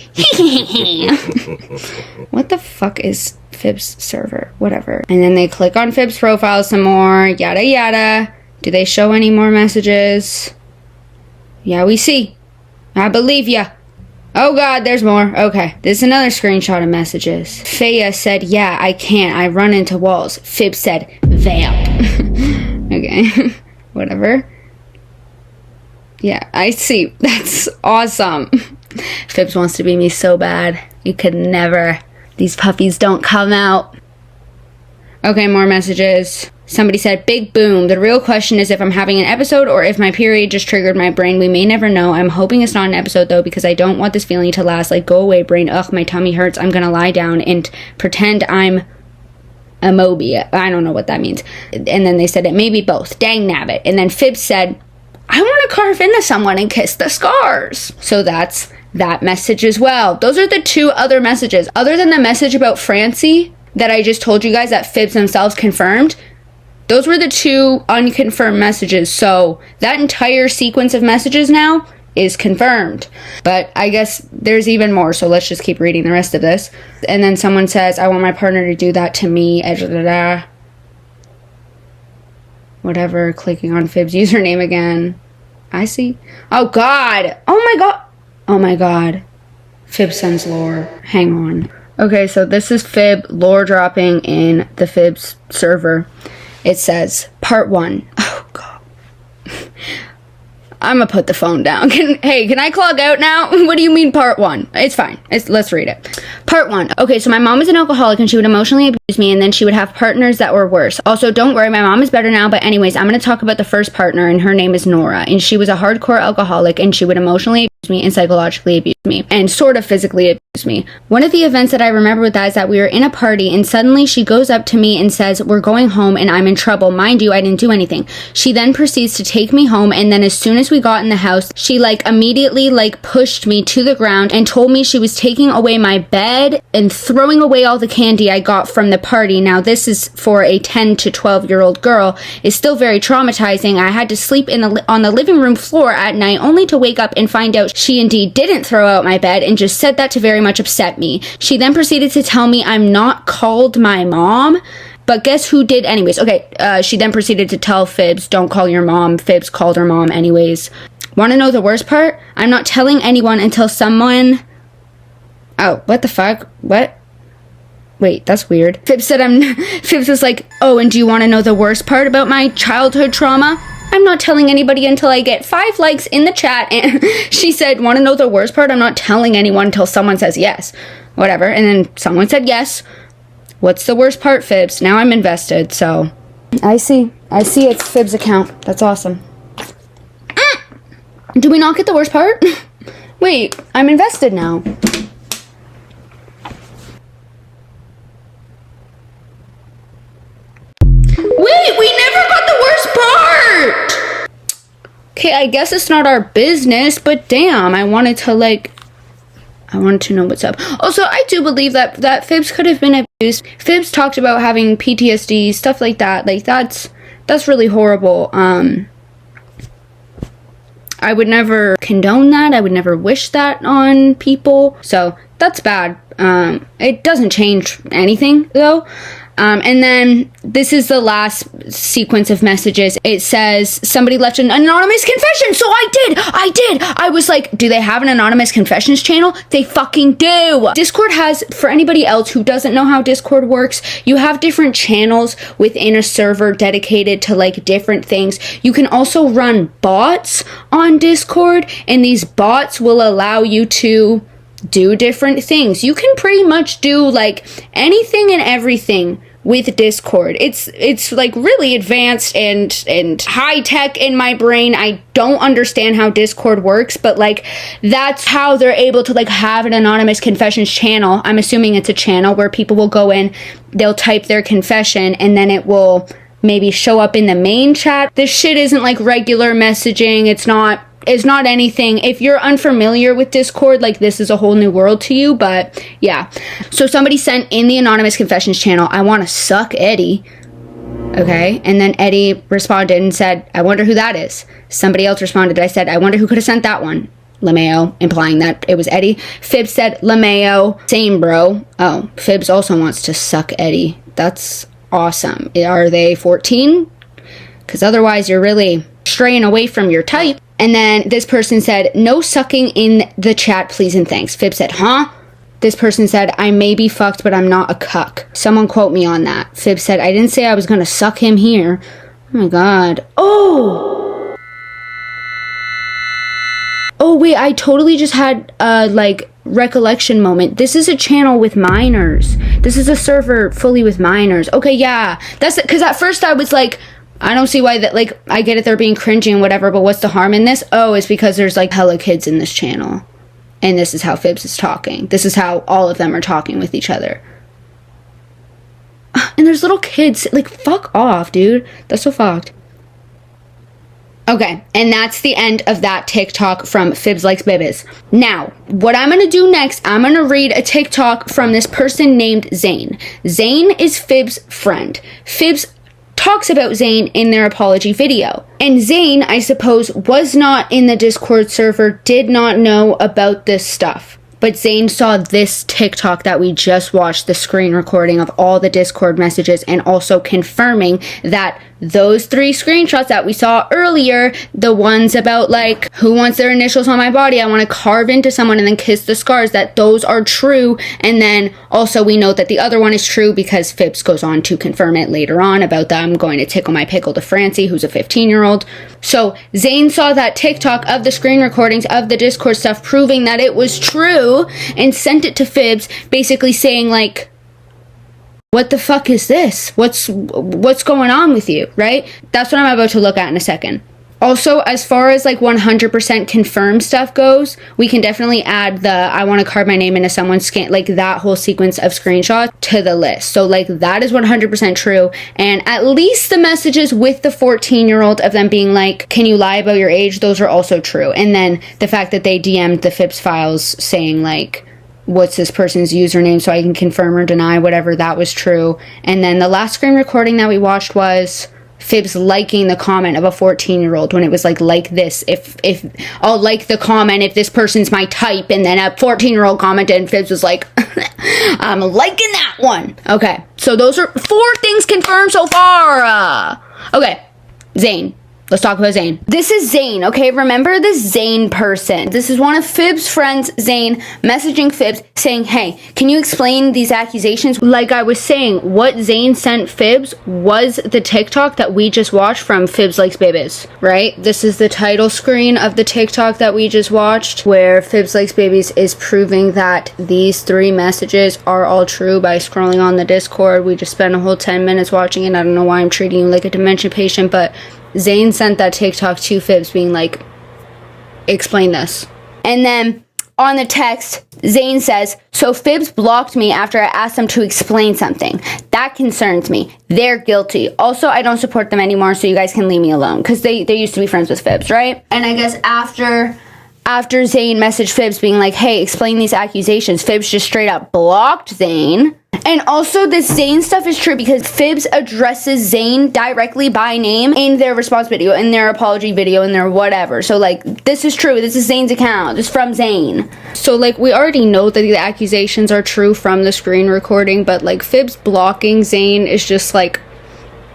Speaker 3: What the fuck is Phibz server? Whatever. And then they click on Phibz profile some more. Yada yada. Do they show any more messages? Yeah, we see. I believe ya. Oh god, there's more. Okay, this is another screenshot of messages. Faya said, yeah, I can't. I run into walls. Phibz said, vamp. Okay, whatever. Yeah, I see. That's awesome. Phibz wants to be me so bad. You could never. These puppies don't come out. Okay, more messages. Somebody said, big boom. The real question is if I'm having an episode or if my period just triggered my brain. We may never know. I'm hoping it's not an episode, though, because I don't want this feeling to last. Like, go away, brain. Ugh, my tummy hurts. I'm gonna lie down and pretend I'm a Moby. I don't know what that means. And then they said it may be both. Dang nabbit. And then Phibz said, I want to carve into someone and kiss the scars. So that's that message as well. Those are the two other messages. Other than the message about Francie that I just told you guys that Phibz themselves confirmed, those were the two unconfirmed messages. So that entire sequence of messages now is confirmed. But I guess there's even more. So let's just keep reading the rest of this. And then someone says, I want my partner to do that to me. Whatever. Clicking on Phibz username again. I see. Oh god. Oh my god. Oh my god. Phibz sends lore. Hang on. Okay, so this is Phib lore dropping in the Phibz server. It says, part 1. Oh, God. I'm gonna put the phone down. Can I clog out now? What do you mean part 1? It's fine. Let's read it. Part 1. Okay, so my mom was an alcoholic and she would emotionally abuse me, and then she would have partners that were worse. Also, don't worry, my mom is better now, but anyways, I'm gonna talk about the first partner, and her name is Nora, and she was a hardcore alcoholic, and she would emotionally abuse me and psychologically abuse me, and sort of physically abuse me. One of the events that I remember with that is that we were in a party, and suddenly she goes up to me and says, we're going home, and I'm in trouble. Mind you, I didn't do anything. She then proceeds to take me home, and then as soon as we got in the house, she immediately pushed me to the ground and told me she was taking away my bed and throwing away all the candy I got from the party. Now this is for a 10 to 12-year-old girl. Is still very traumatizing. I had to sleep on the living room floor at night only to wake up and find out she indeed didn't throw out my bed and just said that to very much upset me. She then proceeded to tell me I'm not called my mom. But guess who did anyways? Okay, she then proceeded to tell Phibz, don't call your mom. Phibz called her mom anyways. Want to know the worst part? I'm not telling anyone until someone Oh, what the fuck? What? Wait, that's weird. Phibz was like, oh, and do you want to know the worst part about my childhood trauma? I'm not telling anybody until I get 5 likes in the chat. And she said, want to know the worst part? I'm not telling anyone until someone says yes. Whatever. And then someone said yes. What's the worst part, Phibz? Now I'm invested, so. I see it's Phibz account. That's awesome. Do we not get the worst part? Wait, I'm invested now. Wait, we never got the worst part! Okay, I guess it's not our business, but damn, I wanted to know what's up. Also, I do believe that Phibz could have been abused. Phibz talked about having PTSD, stuff like that. Like, that's really horrible. I would never condone that. I would never wish that on people. So, that's bad. It doesn't change anything, though. And then this is the last sequence of messages. It says somebody left an anonymous confession. So I did. I was like, do they have an anonymous confessions channel? They fucking do. Discord has, for anybody else who doesn't know how Discord works, you have different channels within a server dedicated to like different things. You can also run bots on Discord, and these bots will allow you to do different things. You can pretty much do like anything and everything with Discord. It's like really advanced and high tech in my brain. I don't understand how Discord works, but like that's how they're able to like have an anonymous confessions channel. I'm assuming it's a channel where people will go in, they'll type their confession, and then it will maybe show up in the main chat. This shit isn't like regular messaging. It's not anything. If you're unfamiliar with Discord, like this is a whole new world to you, but yeah. So somebody sent in the anonymous confessions channel, I want to suck Eddie. Okay. And then Eddie responded and said, I wonder who that is. Somebody else responded. I said, I wonder who could have sent that one. LeMayo, implying that it was Eddie. Phibz said, LeMayo, same bro. Oh, Phibz also wants to suck Eddie. That's awesome. Are they 14? Because otherwise you're really straying away from your type. And then this person said, no sucking in the chat, please and thanks. Phibz said, huh? This person said, I may be fucked, but I'm not a cuck. Someone quote me on that. Phibz said, I didn't say I was going to suck him here. Oh my god. Oh, wait, I totally just had a, like, recollection moment. This is a channel with minors. This is a server fully with minors. Okay, yeah. That's because at first I was like, I don't see why that, like, I get it, they're being cringy and whatever, but what's the harm in this? Oh, it's because there's, like, hella kids in this channel. And this is how Phibz is talking. This is how all of them are talking with each other. And there's little kids. Like, fuck off, dude. That's so fucked. Okay, and that's the end of that TikTok from Phibz Likes Bibbies. Now, what I'm going to do next, I'm going to read a TikTok from this person named Zane. Zane is Phibz' friend. Phibz talks about Zane in their apology video. And Zane, I suppose, was not in the Discord server, did not know about this stuff. But Zane saw this TikTok that we just watched, the screen recording of all the Discord messages, and also confirming that those 3 screenshots that we saw earlier, the ones about like, who wants their initials on my body, I want to carve into someone and then kiss the scars, that those are true. And then also we know that the other one is true because Phibz goes on to confirm it later on about that I'm going to tickle my pickle to Francie, who's a 15-year-old. So Zane saw that TikTok of the screen recordings of the Discord stuff proving that it was true and sent it to Phibz, basically saying like, what the fuck is this? What's going on with you, right? That's what I'm about to look at in a second. Also, as far as like 100% confirmed stuff goes, we can definitely add the I want to carve my name into someone's skin, like that whole sequence of screenshots to the list. So like that is 100% true. And at least the messages with the 14-year-old of them being like, can you lie about your age? Those are also true. And then the fact that they DM'd the Phibz files saying like, what's this person's username so I can confirm or deny whatever, that was true. And then the last screen recording that we watched was Phibz liking the comment of a 14-year-old when it was like this, if I'll like the comment if this person's my type, and then a 14-year-old commented and Phibz was like, I'm liking that one. Okay, so those are 4 things confirmed so far. Okay, Zane, Let's talk about Zayn. This is Zayn, okay? Remember this Zayn person. This is one of Phib's friends, Zayn, messaging Phibs saying, hey, can you explain these accusations? Like I was saying, what Zayn sent Phibs was the TikTok that we just watched from Phibz Likes Babies, right? This is the title screen of the TikTok that we just watched, where Phibz Likes Babies is proving that these 3 messages are all true by scrolling on the Discord. We just spent a whole 10 minutes watching it. I don't know why I'm treating you like a dementia patient, but Zayn sent that TikTok to Phibs being like, explain this. And then on the text, Zayn says, so Phibs blocked me after I asked them to explain something. That concerns me. They're guilty. Also, I don't support them anymore, so you guys can leave me alone. Because they used to be friends with Phibs, right? And I guess after Zayn messaged Phibs being like, hey, explain these accusations, Phibs just straight up blocked Zayn. And also, this Zayn stuff is true because Phibs addresses Zayn directly by name in their response video, in their apology video, in their whatever. So, like, this is true. This is Zayn's account. It's from Zayn. So, like, we already know that the accusations are true from the screen recording, but, like, Phibs blocking Zayn is just, like,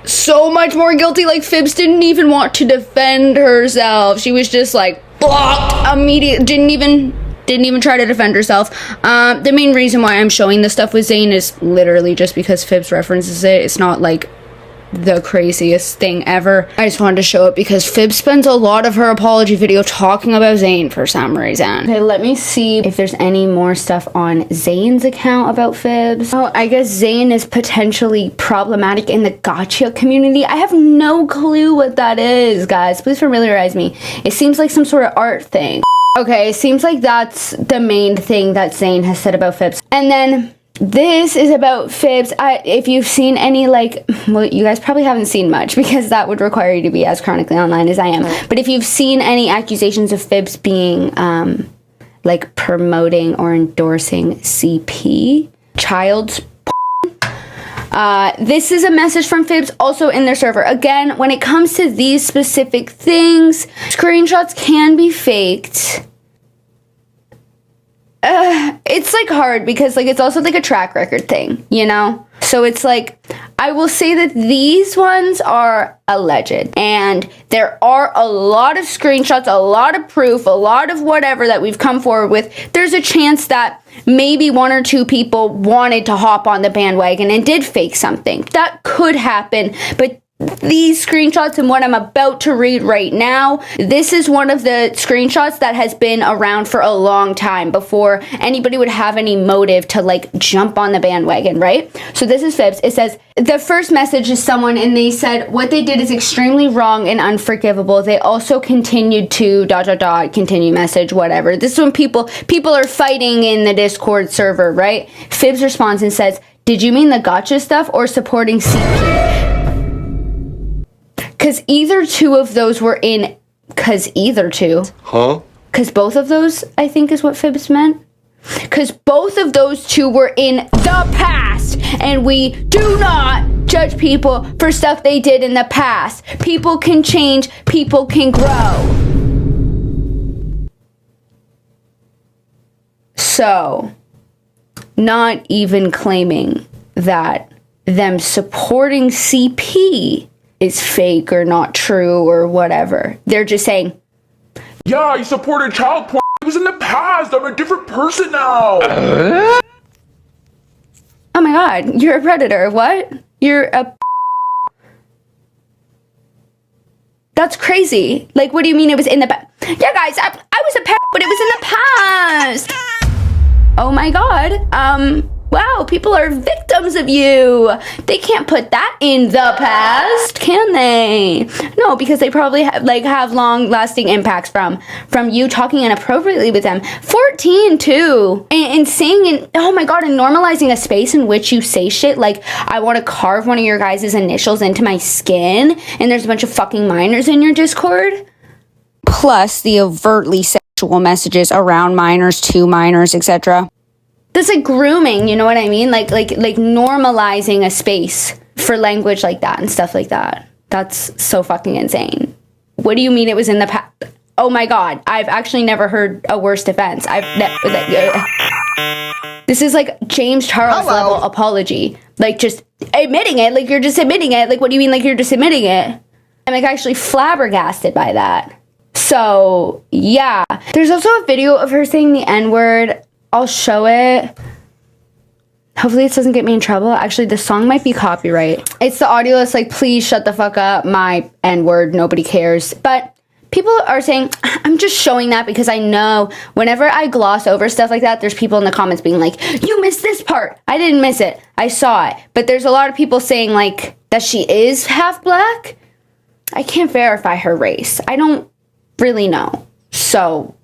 Speaker 3: so much more guilty. Like, Phibs didn't even want to defend herself. She was just, like, blocked immediately. Didn't even try to defend herself. The main reason why I'm showing this stuff with Zayn is literally just because Phibs references it. It's not like the craziest thing ever. I just wanted to show it because Phibs spends a lot of her apology video talking about Zayn for some reason. Okay, let me see if there's any more stuff on Zayn's account about Phibs. Oh, I guess Zayn is potentially problematic in the gotcha community. I have no clue what that is, guys. Please familiarize me. It seems like some sort of art thing. Okay, it seems like that's the main thing that Zayn has said about Phibs. And then this is about Phibs. If you've seen any, like, well, you guys probably haven't seen much because that would require you to be as chronically online as I am. But if you've seen any accusations of Phibs being, like, promoting or endorsing CP, child's this is a message from Phibs also in their server. Again, when it comes to these specific things, screenshots can be faked. It's like hard because like it's also like a track record thing, you know? So it's like, I will say that these ones are alleged and there are a lot of screenshots, a lot of proof, a lot of whatever that we've come forward with. There's a chance that maybe 1 or 2 people wanted to hop on the bandwagon and did fake something. That could happen, but these screenshots and what I'm about to read right now, this is one of the screenshots that has been around for a long time before anybody would have any motive to like jump on the bandwagon, right? So this is Phibs. It says, the first message is someone and they said, what they did is extremely wrong and unforgivable. They also continued to ... continue message, whatever. This is when people are fighting in the Discord server, right? Phibs responds and says, did you mean the gotcha stuff or supporting CP? Because either two of those were in... Because either two... Huh? Because both of those, I think, is what Phibs meant. Because both of those two were in the past. And we do not judge people for stuff they did in the past. People can change. People can grow. So, not even claiming that them supporting CP is fake or not true or whatever. They're just saying,
Speaker 5: yeah, you supported child porn. It was in the past. I'm a different person now.
Speaker 1: oh my god, you're a predator. What? You're a... That's crazy. Like, what do you mean it was in the past? Yeah, guys, I was a pet, but it was in the past. Oh my god. Wow, people are victims of you. They can't put that in the past, can they? No, because they probably have long-lasting impacts from you talking inappropriately with them. 14 too, and saying, oh my god, and normalizing a space in which you say shit like, I want to carve one of your guys' initials into my skin, and there's a bunch of fucking minors in your Discord.
Speaker 3: Plus the overtly sexual messages around minors, to minors, etc.
Speaker 1: That's like grooming, you know what I mean? Like normalizing a space for language like that and stuff like that. That's so fucking insane. What do you mean it was in the past? Oh my god, I've actually never heard a worse defense. This is like James Charles level apology. Like just admitting it, like you're just admitting it. Like what do you mean like you're just admitting it? I'm like actually flabbergasted by that. So yeah, there's also a video of her saying the N-word. I'll show it. Hopefully this doesn't get me in trouble. Actually, the song might be copyright. It's the audio that's like, please shut the fuck up, my N-word, nobody cares. But people are saying, I'm just showing that because I know whenever I gloss over stuff like that, there's people in the comments being like, you missed this part. I didn't miss it. I saw it. But there's a lot of people saying like that she is half black. I can't verify her race. I don't really know. So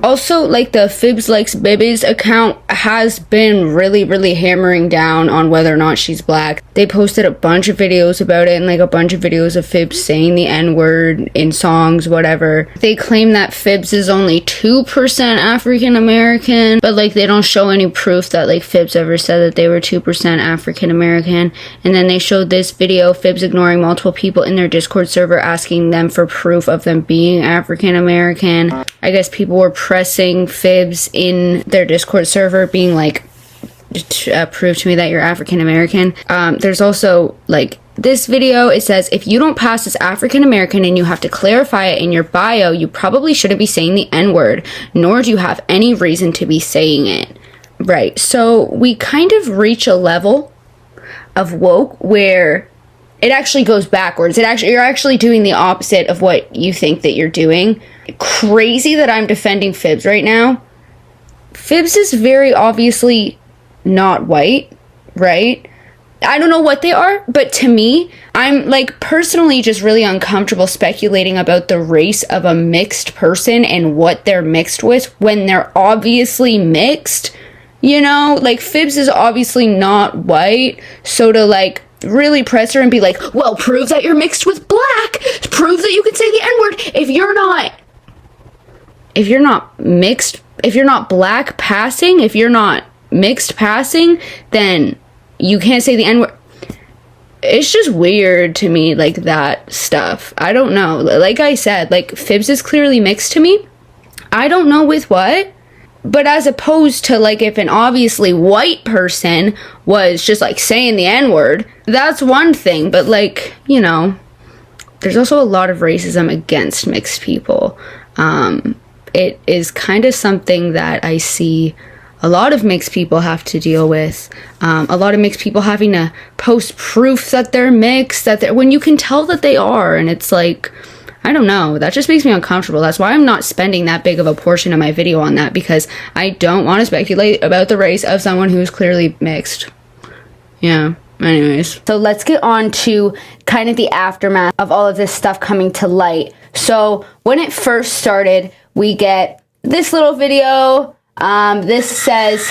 Speaker 3: also, like, the phibz likes Bibbies account has been really hammering down on whether or not she's black. They posted a bunch of videos about it and like a bunch of videos of phibz saying the N-word in songs, whatever. They claim that phibz is only 2% African American, but like they don't show any proof that like phibz ever said that they were 2% African American. And then they showed this video, phibz ignoring multiple people in their Discord server asking them for proof of them being African American. I guess people were pressing phibz in their Discord server being like, prove to me that you're African American. There's also like this video, it says, if you don't pass as African American and you have to clarify it in your bio, you probably shouldn't be saying the N-word, nor do you have any reason to be saying it. Right, so we kind of reach a level of woke where it actually goes backwards. You're actually doing the opposite of what you think that you're doing. Crazy that I'm defending phibz right now. Phibz is very obviously not white, right? I don't know what they are, but to me, I'm like personally just really uncomfortable speculating about the race of a mixed person and what they're mixed with when they're obviously mixed. You know, like phibz is obviously not white, so to like really press her and be like, well, prove that you're mixed with black, prove that you can say the N-word. If you're not mixed, if you're not black passing, if you're not mixed passing, then you can't say the N-word. It's just weird to me, like that stuff. I don't know. Like I said, like phibz is clearly mixed to me. I don't know with what. But as opposed to like if an obviously white person was just like saying the N-word, that's one thing. But like, you know, there's also a lot of racism against mixed people. It is kind of something that I see a lot of mixed people have to deal with. A lot of mixed people having to post proof that they're mixed, when you can tell that they are. And it's like, I don't know, that just makes me uncomfortable. That's why I'm not spending that big of a portion of my video on that, because I don't want to speculate about the race of someone who's clearly mixed. Yeah, anyways.
Speaker 1: So let's get on to kind of the aftermath of all of this stuff coming to light. So when it first started, we get this little video. This says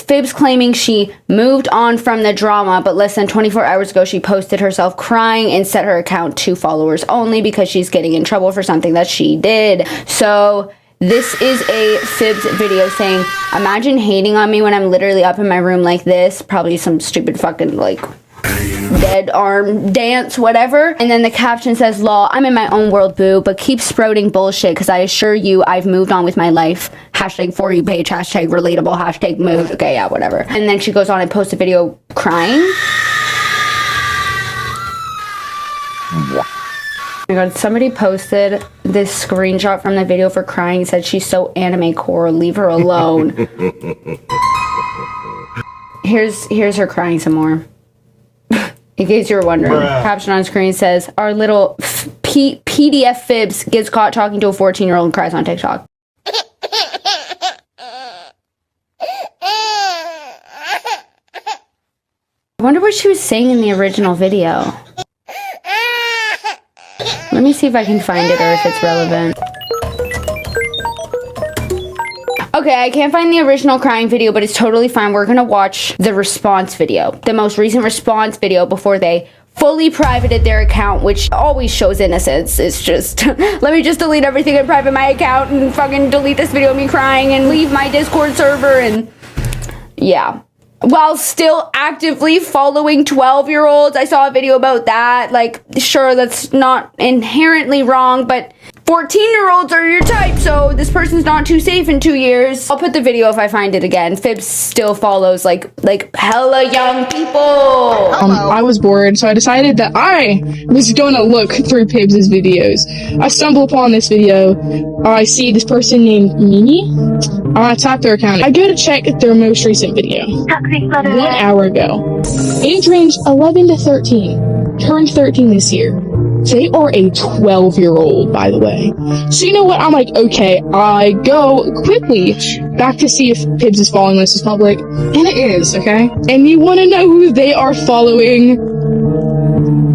Speaker 1: phibz claiming she moved on from the drama, but less than 24 hours ago she posted herself crying and set her account to followers only because she's getting in trouble for something that she did. So this is a phibz video saying, imagine hating on me when I'm literally up in my room like this, probably some stupid fucking like dead arm dance, whatever. And then the caption says, lol, I'm in my own world, boo, but keep sprouting bullshit because I assure you I've moved on with my life. Hashtag for you page, hashtag relatable, hashtag moved. Okay, yeah, whatever. And then she goes on and posts a video crying. Oh my god, somebody posted this screenshot from the video for crying, said she's so anime core, leave her alone. Here's her crying some more. In case you were wondering, caption on screen says, our little PDF phibz gets caught talking to a 14-year-old and cries on TikTok. I wonder what she was saying in the original video. Let me see if I can find it or if it's relevant. Okay, I can't find the original crying video, but it's totally fine. We're gonna watch the response video, the most recent response video before they fully privated their account, which always shows innocence. It's just, let me just delete everything and private my account and fucking delete this video of me crying and leave my Discord server and yeah. While still actively following 12-year-olds. I saw a video about that. Like, sure, that's not inherently wrong, but 14-year-olds are your type, so this person's not too safe in 2 years. I'll put the video if I find it again. phibz still follows like hella young people.
Speaker 7: I was bored, so I decided that I was going to look through phibz's videos. I stumble upon this video. I see this person named Mimi. I tap their account. I go to check their most recent video. 1 hour ago. Age range 11 to 13. Turned 13 this year. They are a 12-year-old, by the way. So you know what? I'm like, okay, I go quickly back to see if phibz is following this is public. And it is, okay? And you want to know who they are following?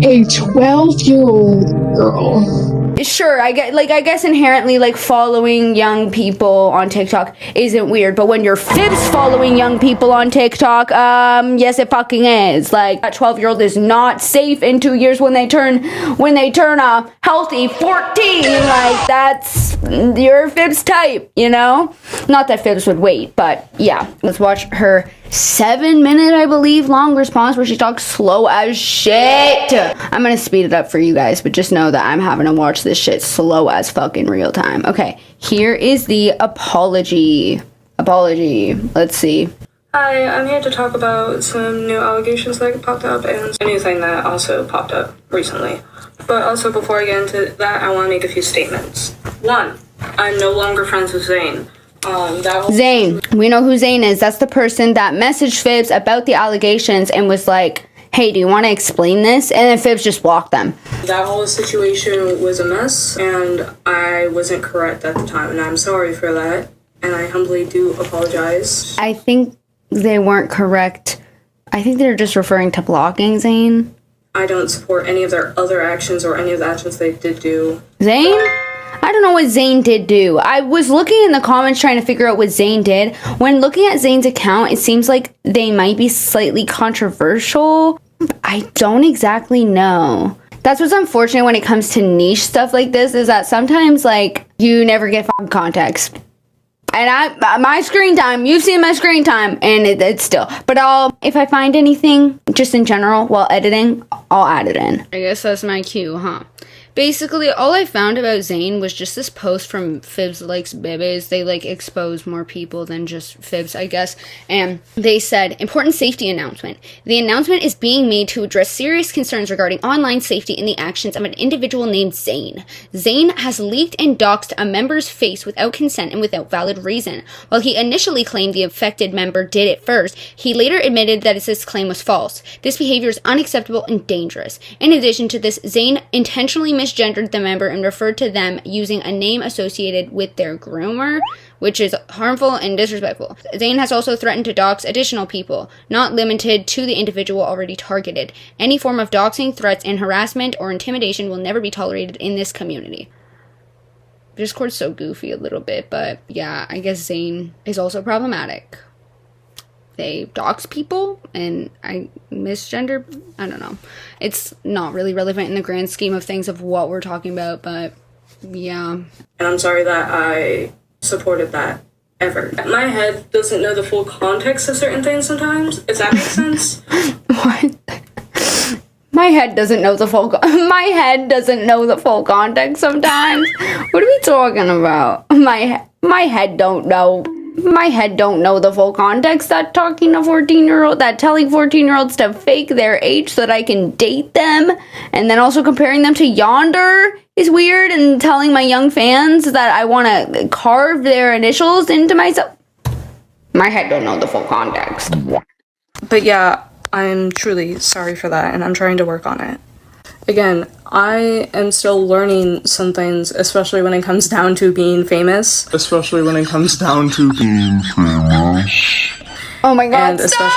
Speaker 7: A 12-year-old girl.
Speaker 1: Sure, I guess inherently like following young people on TikTok isn't weird, but when you're phibz following young people on TikTok, yes it fucking is. Like, a 12-year-old is not safe in 2 years when they turn a healthy 14. Like, that's your phibz type, you know? Not that phibz would wait, but yeah. Let's watch her 7-minute, I believe, long response where she talks slow as shit. I'm gonna speed it up for you guys, but just know that I'm having to watch this shit slow as fucking real time. Okay, here is the apology. Let's see.
Speaker 8: Hi, I'm here to talk about some new allegations that popped up and a new thing that also popped up recently. But also, before I get into that, I want to make a few statements. 1, I'm no longer friends with Zane.
Speaker 1: Zane, we know who Zane is. That's the person that messaged phibz about the allegations and was like, hey, do you want to explain this? And then phibz just blocked them.
Speaker 8: That whole situation was a mess, and I wasn't correct at the time, and I'm sorry for that, and I humbly do apologize.
Speaker 1: I think they weren't correct. I think they're just referring to blocking Zane.
Speaker 8: I don't support any of their other actions or any of the actions they did do.
Speaker 1: Zane? I don't know what Zane did do. I was looking in the comments trying to figure out what Zane did. When looking at Zane's account, it seems like they might be slightly controversial. I don't exactly know. That's what's unfortunate when it comes to niche stuff like this, is that sometimes, like, you never get fucking context. And my screen time, you've seen my screen time, and it's still. But if I find anything, just in general, while editing, I'll add it in.
Speaker 3: I guess that's my cue, huh? Basically, all I found about Zane was just this post from phibz Likes Bibbies. They, like, expose more people than just phibz, I guess. And they said, important safety announcement. The announcement is being made to address serious concerns regarding online safety in the actions of an individual named Zane. Zane has leaked and doxed a member's face without consent and without valid reason. While he initially claimed the affected member did it first, he later admitted that this claim was false. This behavior is unacceptable and dangerous. In addition to this, Zane intentionally misgendered the member and referred to them using a name associated with their groomer, which is harmful and disrespectful. Zane has also threatened to dox additional people, not limited to the individual already targeted. Any form of doxing, threats, and harassment or intimidation will never be tolerated in this community. Discord's so goofy a little bit, but yeah, I guess Zane is also problematic. They dox people and I misgender. I don't know. It's not really relevant in the grand scheme of things of what we're talking about, but yeah.
Speaker 8: And I'm sorry that I supported that ever. My head doesn't know the full context of certain things sometimes, if that makes sense.
Speaker 1: What? My head doesn't know the full context sometimes. What are we talking about? My head don't know. My head don't know the full context. That talking to 14-year-old, that telling 14-year-olds to fake their age so that I can date them, and then also comparing them to Yonder is weird, and telling my young fans that I want to carve their initials into myself. My head don't know the full context.
Speaker 8: But yeah, I'm truly sorry for that, and I'm trying to work on it. Again, I am still learning some things, especially when it comes down to being famous.
Speaker 1: Oh my god, stop!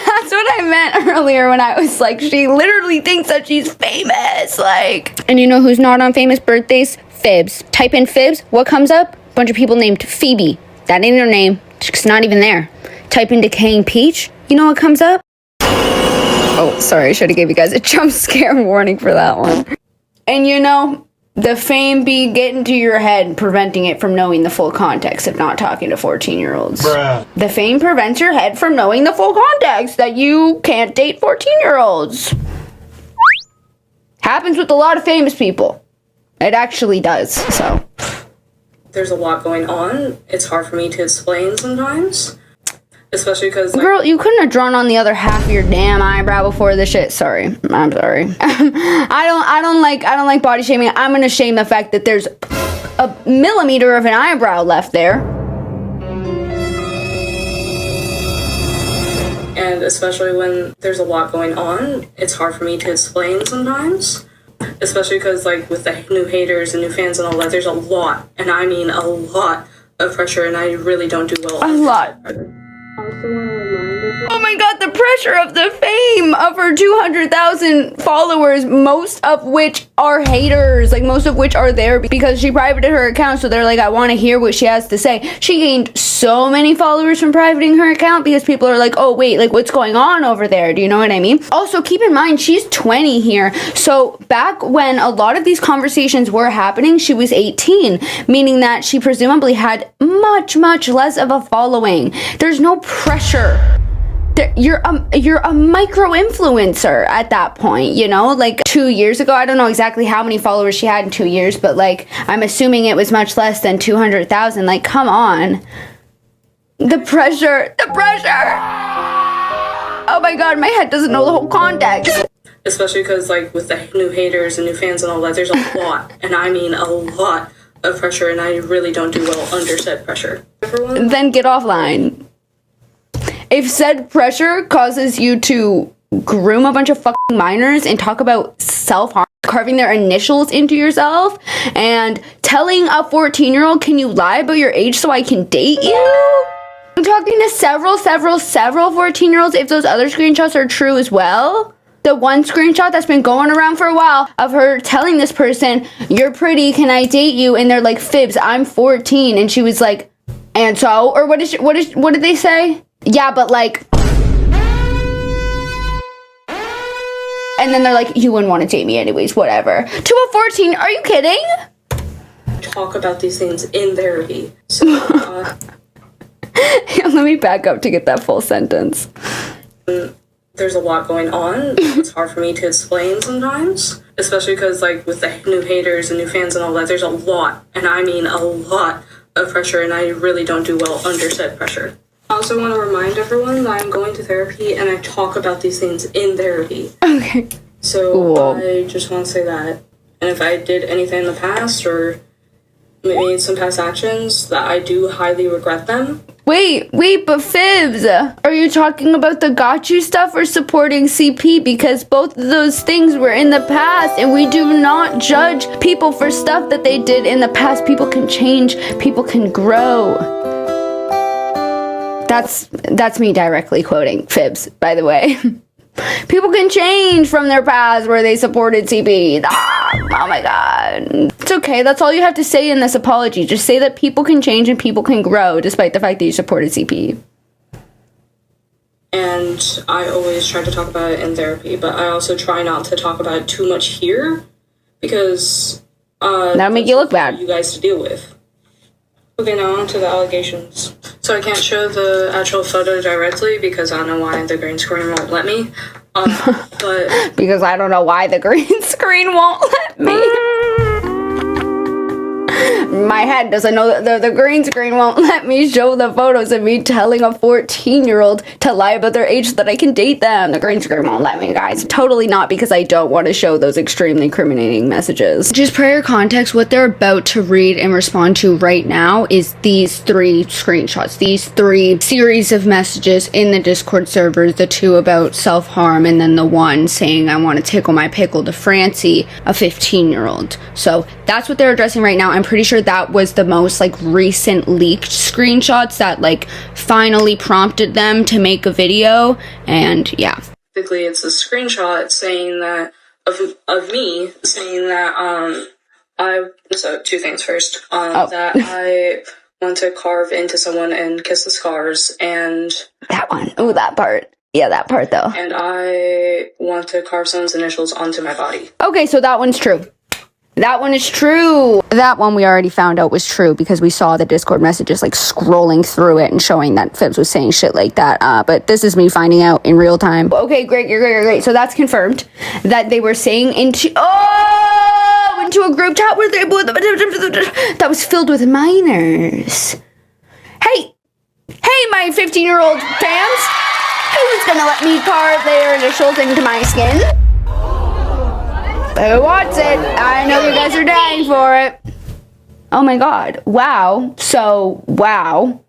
Speaker 1: That's what I meant earlier when I was like, she literally thinks that she's famous, like.
Speaker 3: And you know who's not on famous birthdays? phibz. Type in phibz, what comes up? Bunch of people named Phoebe. That ain't her name. It's not even there. Type in Decaying Peach, you know what comes up? Oh, sorry, I should have gave you guys a jump scare warning for that one.
Speaker 1: And you know, the fame be getting to your head, preventing it from knowing the full context of not talking to 14-year-olds. Bruh. The fame prevents your head from knowing the full context that you can't date 14-year-olds. Happens with a lot of famous people. It actually does, so.
Speaker 8: There's a lot going on. It's hard for me to explain sometimes. Especially because, like,
Speaker 1: Girl, you couldn't have drawn on the other half of your damn eyebrow before this shit. Sorry. I'm sorry. I don't like body shaming. I'm gonna shame the fact that there's a millimeter of an eyebrow left there.
Speaker 8: and especially when there's a lot going on, it's hard for me to explain sometimes. Especially because, like, with the new haters and new fans and all that, there's a lot, and I mean a lot of pressure, and I really don't do well.
Speaker 1: A lot. Oh my god, the pressure of the fame of her 200,000 followers, most of which are haters, like most of which are there because she privated her account, so they're like, I want to hear what she has to say. She gained so many followers from privating her account because people are like, oh wait, like what's going on over there? Do you know what I mean? Also, keep in mind, she's 20 here, so back when a lot of these conversations were happening, she was 18, meaning that she presumably had much less of a following. There's no pressure. You're a micro influencer at that point, you know, like 2 years ago. I don't know exactly how many followers she had in 2 years, but like I'm assuming it was much less than 200,000. Like, come on. The pressure. Oh my god, my head doesn't know the whole context.
Speaker 8: Especially because, like, with the new haters and new fans and all that, there's a lot, and I mean a lot of pressure, and I really don't do well under said pressure.
Speaker 1: Then get offline. If said pressure causes you to groom a bunch of fucking minors and talk about self-harm, carving their initials into yourself, and telling a 14-year-old, can you lie about your age so I can date you? I'm talking to several 14-year-olds if those other screenshots are true as well. The one screenshot that's been going around for a while of her telling this person, you're pretty, can I date you? And they're like, Phibz, I'm 14. And she was like, and so? Or what did they say? Yeah, but like, and then they're like, you wouldn't want to date me anyways, whatever. To a 14, are you kidding?
Speaker 8: Talk about these things in therapy. So,
Speaker 1: let me back up to get that full sentence.
Speaker 8: There's a lot going on. It's hard for me to explain sometimes. Especially because, like, with the new haters and new fans and all that, there's a lot, and I mean a lot of pressure, and I really don't do well under said pressure. I also want to remind everyone that I'm going to therapy and I talk about these things in therapy.
Speaker 1: Okay.
Speaker 8: So
Speaker 1: cool.
Speaker 8: I just want to say that. And if I did anything in the past or made some past actions, that I do highly regret them.
Speaker 1: Wait, but Phibz, are you talking about the got you stuff or supporting CP? Because both of those things were in the past, and we do not judge people for stuff that they did in the past. People can change, people can grow. That's me directly quoting Phibz, by the way. People can change from their past where they supported CP. Oh my god. It's okay. That's all you have to say in this apology. Just say that people can change and people can grow despite the fact that you supported CP.
Speaker 8: And I always try to talk about it in therapy, but I also try not to talk about it too much here because
Speaker 1: that'll make you look bad.
Speaker 8: You guys to deal with. Okay, now on to the allegations. So I can't show the actual photo directly because I don't know why the green screen won't let me. But
Speaker 1: because I don't know why the green screen won't let me. My head doesn't know that the green screen won't let me show the photos of me telling a 14-year-old to lie about their age so that I can date them. The green screen won't let me, guys. Totally not because I don't want to show those extremely incriminating messages.
Speaker 3: Just prior context, what they're about to read and respond to right now is these 3 screenshots, these 3 series of messages in the Discord servers, the 2 about self-harm and then the 1 saying I want to tickle my pickle to Francie, a 15-year-old. So that's what they're addressing right now. I'm pretty sure that was the most like recent leaked screenshots that like finally prompted them to make a video, and yeah.
Speaker 8: Basically, it's a screenshot saying that of me saying that so 2 things first that I want to carve into someone and kiss the scars, and
Speaker 1: that one. Oh, that part. Yeah, that part though.
Speaker 8: And I want to carve someone's initials onto my body.
Speaker 1: Okay, so that one's true. That one is true. That one we already found out was true because we saw the Discord messages like scrolling through it and showing that Phibz was saying shit like that. But this is me finding out in real time. Okay, great. So that's confirmed that they were saying in into a group chat where that was filled with minors. Hey, my 15-year-old fans, who's gonna let me carve their initials into my skin? Who wants it? I know you guys are dying for it. Oh my god. Wow. So, wow.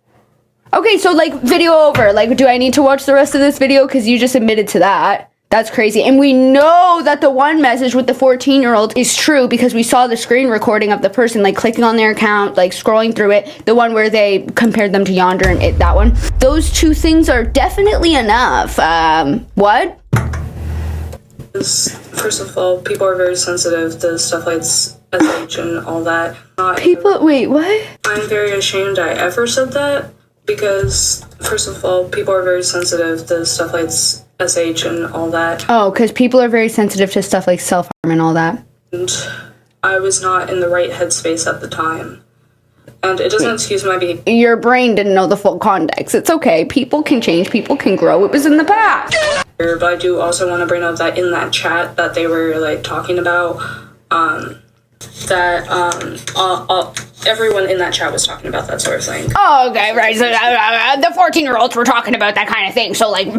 Speaker 1: Okay, so, like, video over. Like, do I need to watch the rest of this video? Because you just admitted to that. That's crazy. And we know that the one message with the 14-year-old is true because we saw the screen recording of the person, like, clicking on their account, like, scrolling through it. The one where they compared them to Yonder and that one. Those two things are definitely enough. What?
Speaker 8: First of all, people are very sensitive to stuff like SH and all that.
Speaker 1: Wait, what?
Speaker 8: I'm very ashamed I ever said that. Because, first of all, people are very sensitive to stuff like SH and all that.
Speaker 1: Oh, because people are very sensitive to stuff like self-harm and all that.
Speaker 8: And I was not in the right headspace at the time. And it doesn't excuse my behavior.
Speaker 1: Your brain didn't know the full context. It's okay. People can change. People can grow. It was in the past.
Speaker 8: But I do also want to bring up that in that chat that they were, like, talking about, everyone in that chat was talking about that sort of thing.
Speaker 1: Oh, okay, right. So, the 14-year-olds were talking about that kind of thing. So, like,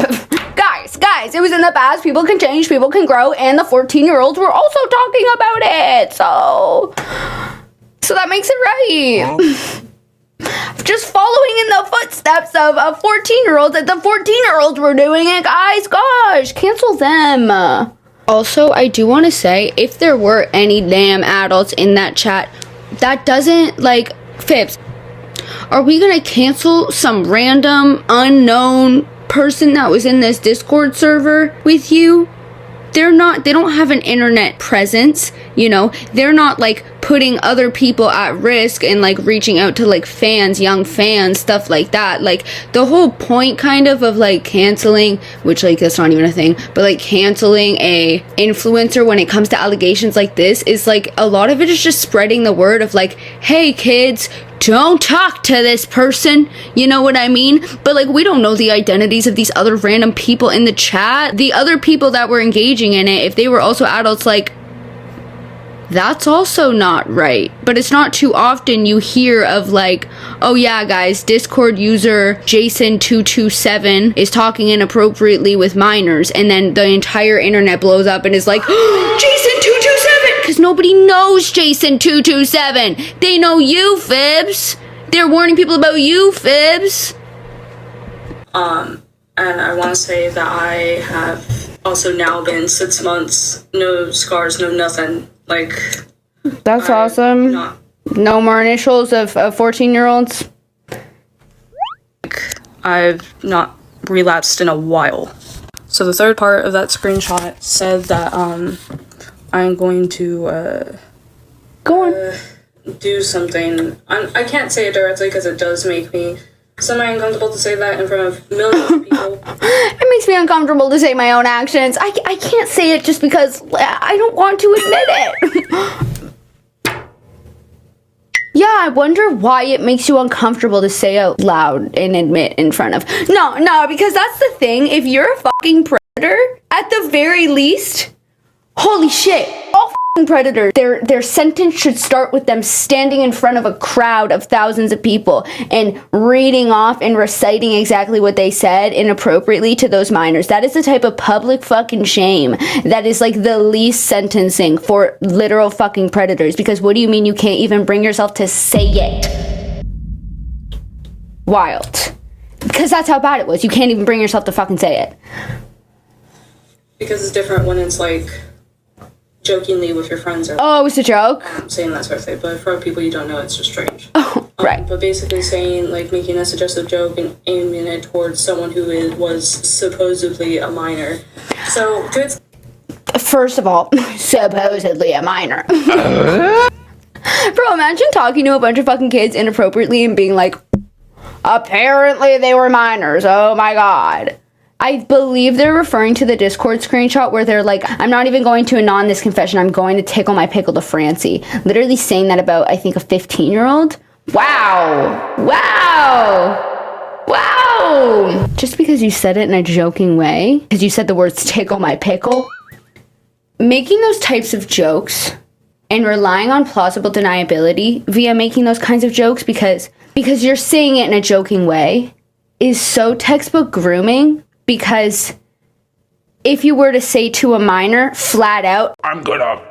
Speaker 1: guys, it was in the past. People can change, people can grow, and the 14-year-olds were also talking about it. So that makes it right. Just following in the footsteps of 14-year-olds, that the 14-year-olds were doing it, guys. Gosh, cancel them.
Speaker 3: Also, I do want to say, if there were any damn adults in that chat, that doesn't, like, Phibz, are we gonna cancel some random, unknown person that was in this Discord server with you? They don't have an internet presence, you know? They're not, like, putting other people at risk and, like, reaching out to, like, fans, young fans, stuff like that. Like, the whole point, kind of, like, canceling, which, like, that's not even a thing, but, like, canceling a influencer when it comes to allegations like this is, like, a lot of it is just spreading the word of, like, hey, kids, don't talk to this person, you know what I mean? But, like, we don't know the identities of these other random people in the chat. The other people that were engaging in it, if they were also adults, like, that's also not right. But it's not too often you hear of, like, oh yeah, guys, Discord user Jason227 is talking inappropriately with minors, and then the entire internet blows up and is like, Jason227! Because nobody knows Jason227. They know you, Phibz. They're warning people about you, Phibz.
Speaker 8: And I want to say that I have also now been 6 months, no scars, no nothing. Like,
Speaker 1: that's awesome. No more initials of 14-year-olds.
Speaker 8: I've not relapsed in a while. So the third part of that screenshot said that I'm going to do something. I can't say it directly because it does make me semi-uncomfortable to say that in front of millions of people.
Speaker 1: It makes me uncomfortable to say my own actions. I can't say it just because I don't want to admit it. Yeah, I wonder why it makes you uncomfortable to say out loud and admit in front of. No, because that's the thing. If you're a fucking predator, at the very least, holy shit, all predators, their sentence should start with them standing in front of a crowd of thousands of people and reading off and reciting exactly what they said inappropriately to those minors. That is the type of public fucking shame that is, like, the least sentencing for literal fucking predators. Because what do you mean you can't even bring yourself to say it? Wild. Because that's how bad it was. You can't even bring yourself to fucking say it.
Speaker 8: Because it's different when it's, like, jokingly with your friends or
Speaker 1: oh, it was a joke?
Speaker 8: saying that sort of thing, but for people you don't know, it's just strange.
Speaker 1: Oh, right.
Speaker 8: But basically saying, like, making a suggestive joke and aiming it towards someone who was supposedly a minor. So, good.
Speaker 1: First of all, supposedly a minor. Bro, imagine talking to a bunch of fucking kids inappropriately and being like, apparently they were minors. Oh my god. I believe they're referring to the Discord screenshot where they're like, I'm not even going to anon this confession. I'm going to tickle my pickle to Francie. Literally saying that about, I think, a 15-year-old. Wow. Just because you said it in a joking way, because you said the words tickle my pickle, making those types of jokes
Speaker 3: and relying on plausible deniability via making those kinds of jokes because you're saying it in a joking way is so textbook grooming. Because if you were to say to a minor flat out,
Speaker 5: I'm gonna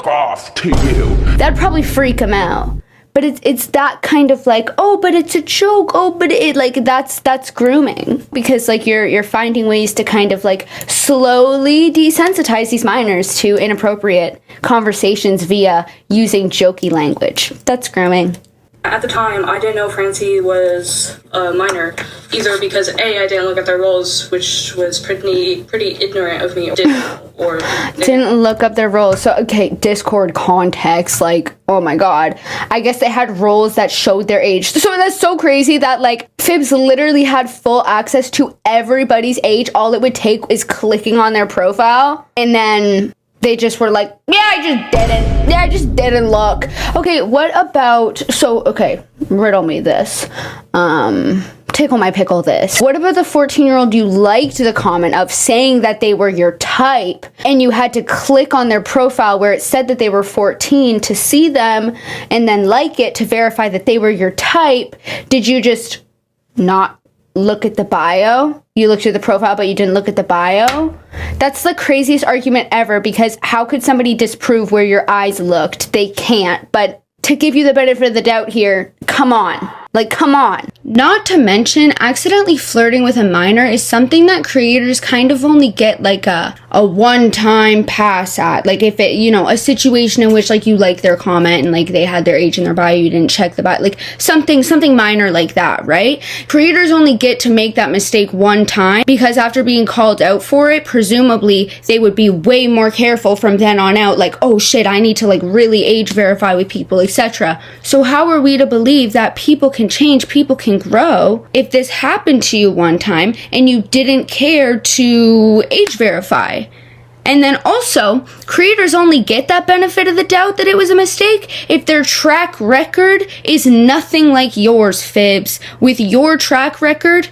Speaker 5: off to you,
Speaker 3: that'd probably freak him out. But it's that kind of like, oh, but it's a joke. Oh, but it like that's grooming, because like you're finding ways to kind of like slowly desensitize these minors to inappropriate conversations via using jokey language. That's grooming.
Speaker 8: At the time, I didn't know Francie was a minor, either because A, I didn't look at their roles, which was pretty ignorant of me, or
Speaker 3: didn't look up their roles. So, okay, Discord context, like, oh my god. I guess they had roles that showed their age. So that's so crazy that, like, phibz literally had full access to everybody's age. All it would take is clicking on their profile, and then they just were like, yeah, I just didn't look. Okay, what about, so, okay, riddle me this. Tickle my pickle this. What about the 14-year-old you liked the comment of saying that they were your type, and you had to click on their profile where it said that they were 14 to see them, and then like it to verify that they were your type? Did you just not look at the bio? You looked at the profile, but you didn't look at the bio? That's the craziest argument ever, because how could somebody disprove where your eyes looked? They can't. But to give you the benefit of the doubt here, come on. Like, come on. Not to mention, accidentally flirting with a minor is something that creators kind of only get like a one-time pass at. Like if it, you know, a situation in which like you like their comment and like they had their age in their bio, you didn't check the bio, like something minor like that, right? Creators only get to make that mistake one time, because after being called out for it, presumably they would be way more careful from then on out. Like, oh shit, I need to like really age verify with people, etc. So how are we to believe that people can change, people can grow, if this happened to you one time and you didn't care to age verify? And then also, creators only get that benefit of the doubt that it was a mistake if their track record is nothing like yours, phibz. With your track record,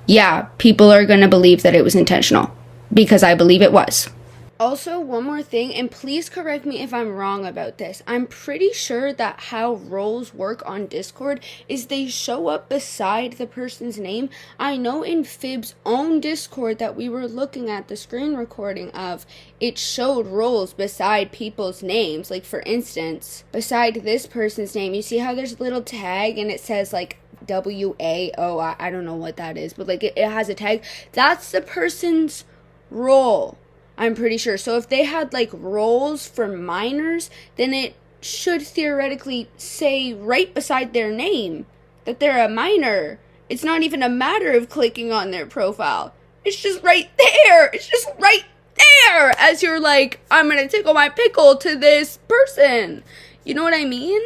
Speaker 3: yeah, people are gonna believe that it was intentional, because I believe it was. Also, one more thing, and please correct me if I'm wrong about this. I'm pretty sure that how roles work on Discord is they show up beside the person's name. I know in phibz' own Discord that we were looking at the screen recording of, it showed roles beside people's names. Like, for instance, beside this person's name, you see how there's a little tag and it says, like, W-A-O, I don't know what that is, but, like, it has a tag. That's the person's role, I'm pretty sure. So if they had like roles for minors, then it should theoretically say right beside their name that they're a minor. It's not even a matter of clicking on their profile. It's just right there. It's just right there as you're like, I'm gonna tickle my pickle to this person. You know what I mean?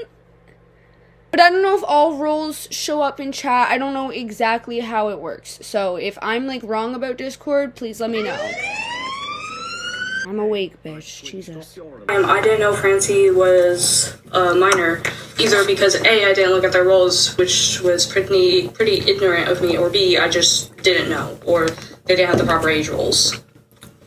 Speaker 3: But I don't know if all roles show up in chat. I don't know exactly how it works. So if I'm like wrong about Discord, please let me know. I'm awake, bitch. Jesus.
Speaker 8: I didn't know Francie was a minor, either because A, I didn't look at their roles, which was pretty ignorant of me, or B, I just didn't know, or they didn't have the proper age roles.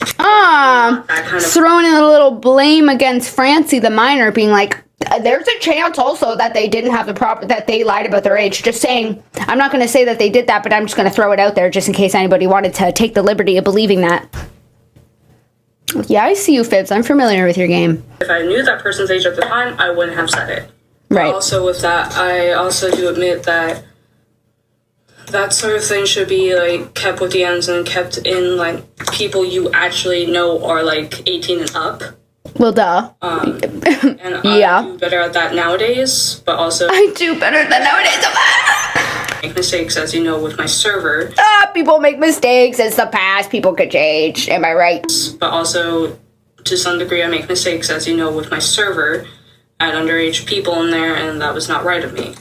Speaker 3: Throwing in a little blame against Francie, the minor, being like, there's a chance also that they didn't have the proper, that they lied about their age. Just saying, I'm not going to say that they did that, but I'm just going to throw it out there just in case anybody wanted to take the liberty of believing that. Yeah, I see you, phibz. I'm familiar with your game.
Speaker 8: If I knew that person's age at the time, I wouldn't have said it.
Speaker 3: Right.
Speaker 8: But also with that, I also do admit that that sort of thing should be like kept with the ends and kept in like people you actually know are like 18 and up.
Speaker 3: Well, duh.
Speaker 8: And I do better at that nowadays, but also
Speaker 3: I do better at that nowadays.
Speaker 8: Make mistakes, as you know, with my server.
Speaker 3: People make mistakes. It's the past. People could change. Am I right?
Speaker 8: But also, to some degree, I make mistakes, as you know, with my server. I had underage people in there, and that was not right of me.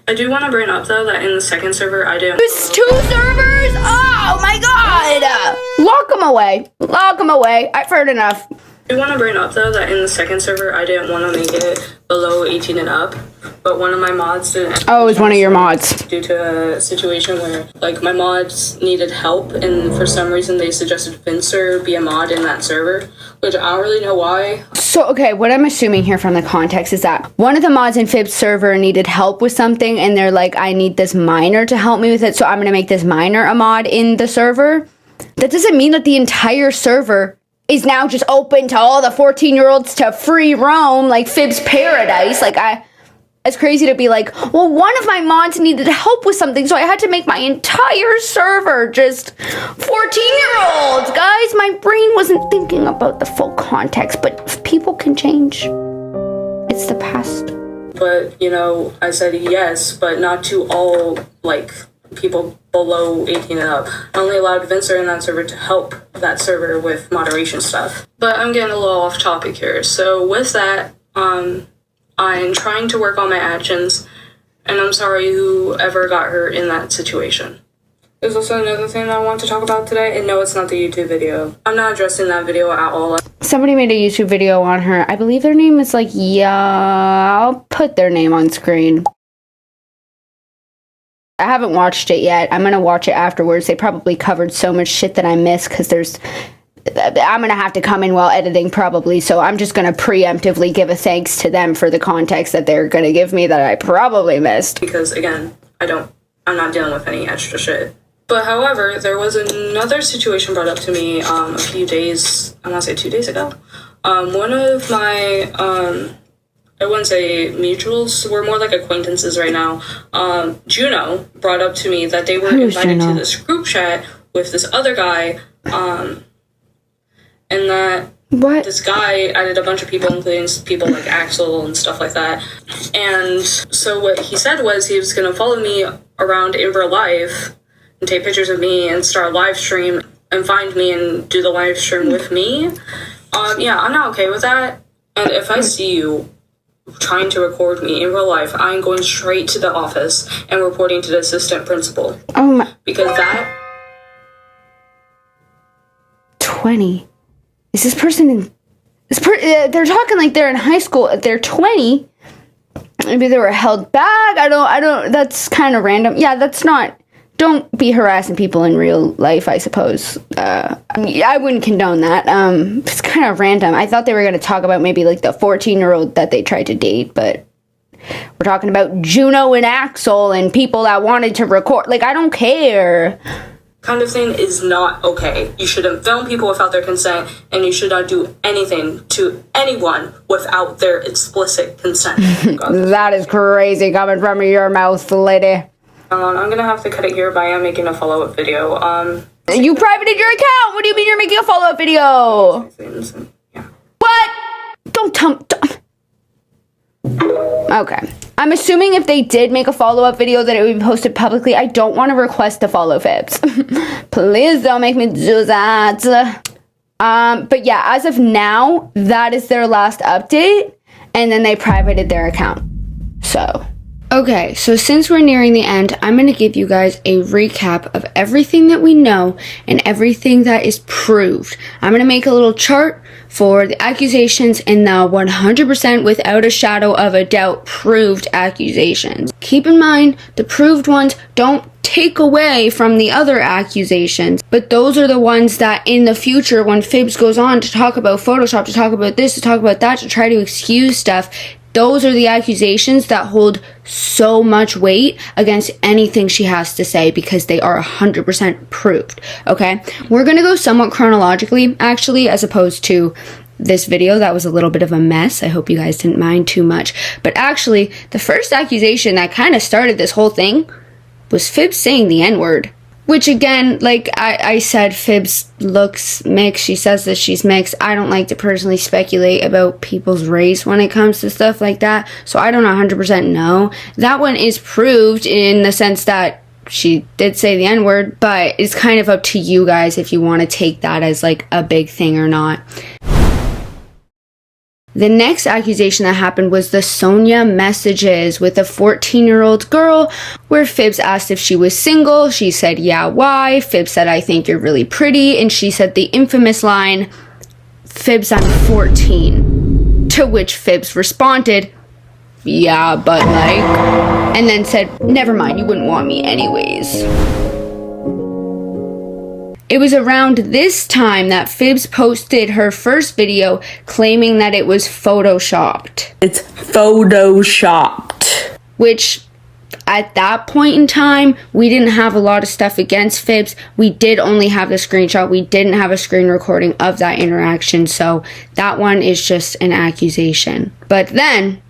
Speaker 8: I do want to bring up, though, that in the second server, I didn't...
Speaker 3: There's 2 servers? Oh, my God! Lock them away. Lock them away. I've heard enough.
Speaker 8: I want to bring up though that in the second server I didn't want to make it below 18 and up, but one of my mods didn't.
Speaker 1: Oh, it was one of your mods.
Speaker 8: Due to a situation where like my mods needed help, and for some reason they suggested Finster be a mod in that server, which I don't really know why.
Speaker 1: So, okay, what I'm assuming here from the context is that one of the mods in phibz server needed help with something, and they're like, I need this miner to help me with it, so I'm going to make this miner a mod in the server. That doesn't mean that the entire server is now just open to all the 14-year-olds to free roam, like phibz paradise. Like, it's crazy to be like, well, one of my mods needed help with something, so I had to make my entire server just 14-year-olds. Guys, my brain wasn't thinking about the full context, but people can change. It's the past.
Speaker 8: But, you know, I said yes, but not to all, like, people below 18 and up. I only allowed Vincer in that server to help that server with moderation stuff. But I'm getting a little off topic here. So with that, I'm trying to work on my actions, and I'm sorry whoever got hurt in that situation. There's also another thing that I want to talk about today, and no, it's not the YouTube video. I'm not addressing that video at all.
Speaker 1: Somebody made a YouTube video on her. I believe their name is like, yeah, I'll put their name on screen. I haven't watched it yet. I'm going to watch it afterwards. They probably covered so much shit that I missed because I'm going to have to come in while editing probably. So I'm just going to preemptively give a thanks to them for the context that they're going to give me that I probably missed.
Speaker 8: Because again, I'm not dealing with any extra shit. But however, there was another situation brought up to me a few days, I want to say 2 days ago. One of my, I wouldn't say mutuals, we're more like acquaintances right now. Juno brought up to me that they were invited to this group chat with this other guy, and that this guy added a bunch of people, including people like Axel and stuff like that. And so what he said was he was going to follow me around in real life and take pictures of me and start a live stream and find me and do the live stream with me. Yeah, I'm not okay with that. And if I see you trying to record me in real life, I'm going straight to the office and reporting to the assistant principal.
Speaker 1: Oh my.
Speaker 8: Because that...
Speaker 1: 20. Is this person in... they're talking like they're in high school. If they're 20, maybe they were held back. I don't... That's kind of random. Yeah, that's not... Don't be harassing people in real life, I suppose. I wouldn't condone that. It's kind of random. I thought they were going to talk about maybe like the 14-year-old that they tried to date, but we're talking about Juno and Axel and people that wanted to record. Like, I don't care.
Speaker 8: Kind of thing is not okay. You shouldn't film people without their consent, and you should not do anything to anyone without their explicit consent.
Speaker 1: That is crazy coming from your mouth, lady.
Speaker 8: I'm gonna have to cut it here, but I am making a follow-up video.
Speaker 1: You privated your account! What do you mean you're making a follow-up video?
Speaker 8: Yeah.
Speaker 1: What? Don't tell me. Okay. I'm assuming if they did make a follow-up video that it would be posted publicly. I don't want to request to follow phibz. Please don't make me do that. But yeah, as of now, that is their last update. And then they privated their account. So...
Speaker 3: Okay, so since we're nearing the end, I'm going to give you guys a recap of everything that we know and everything that is proved. I'm going to make a little chart for the accusations and the 100% without a shadow of a doubt proved accusations. Keep in mind, the proved ones don't take away from the other accusations, but those are the ones that in the future, when phibz goes on to talk about Photoshop, to talk about this, to talk about that, to try to excuse stuff, those are the accusations that hold so much weight against anything she has to say because they are 100% proved, okay? We're going to go somewhat chronologically, actually, as opposed to this video that was a little bit of a mess. I hope you guys didn't mind too much. But actually, the first accusation that kind of started this whole thing was phibz saying the N-word. Which again, like I said, phibz looks mixed. She says that she's mixed. I don't like to personally speculate about people's race when it comes to stuff like that. So I don't 100% know. That one is proved in the sense that she did say the N-word, but it's kind of up to you guys if you want to take that as like a big thing or not. The next accusation that happened was the Sonia messages with a 14-year-old girl where phibz asked if she was single. She said, yeah, why? phibz said, I think you're really pretty. And she said the infamous line, "Phibz, I'm 14." To which Phibz responded, "Yeah, but like," and then said, "Never mind, you wouldn't want me anyways." It was around this time that Phibz posted her first video claiming that it was photoshopped.
Speaker 6: It's photoshopped.
Speaker 3: Which, at that point in time, we didn't have a lot of stuff against Phibz. We did only have the screenshot. We didn't have a screen recording of that interaction. So that one is just an accusation. But then,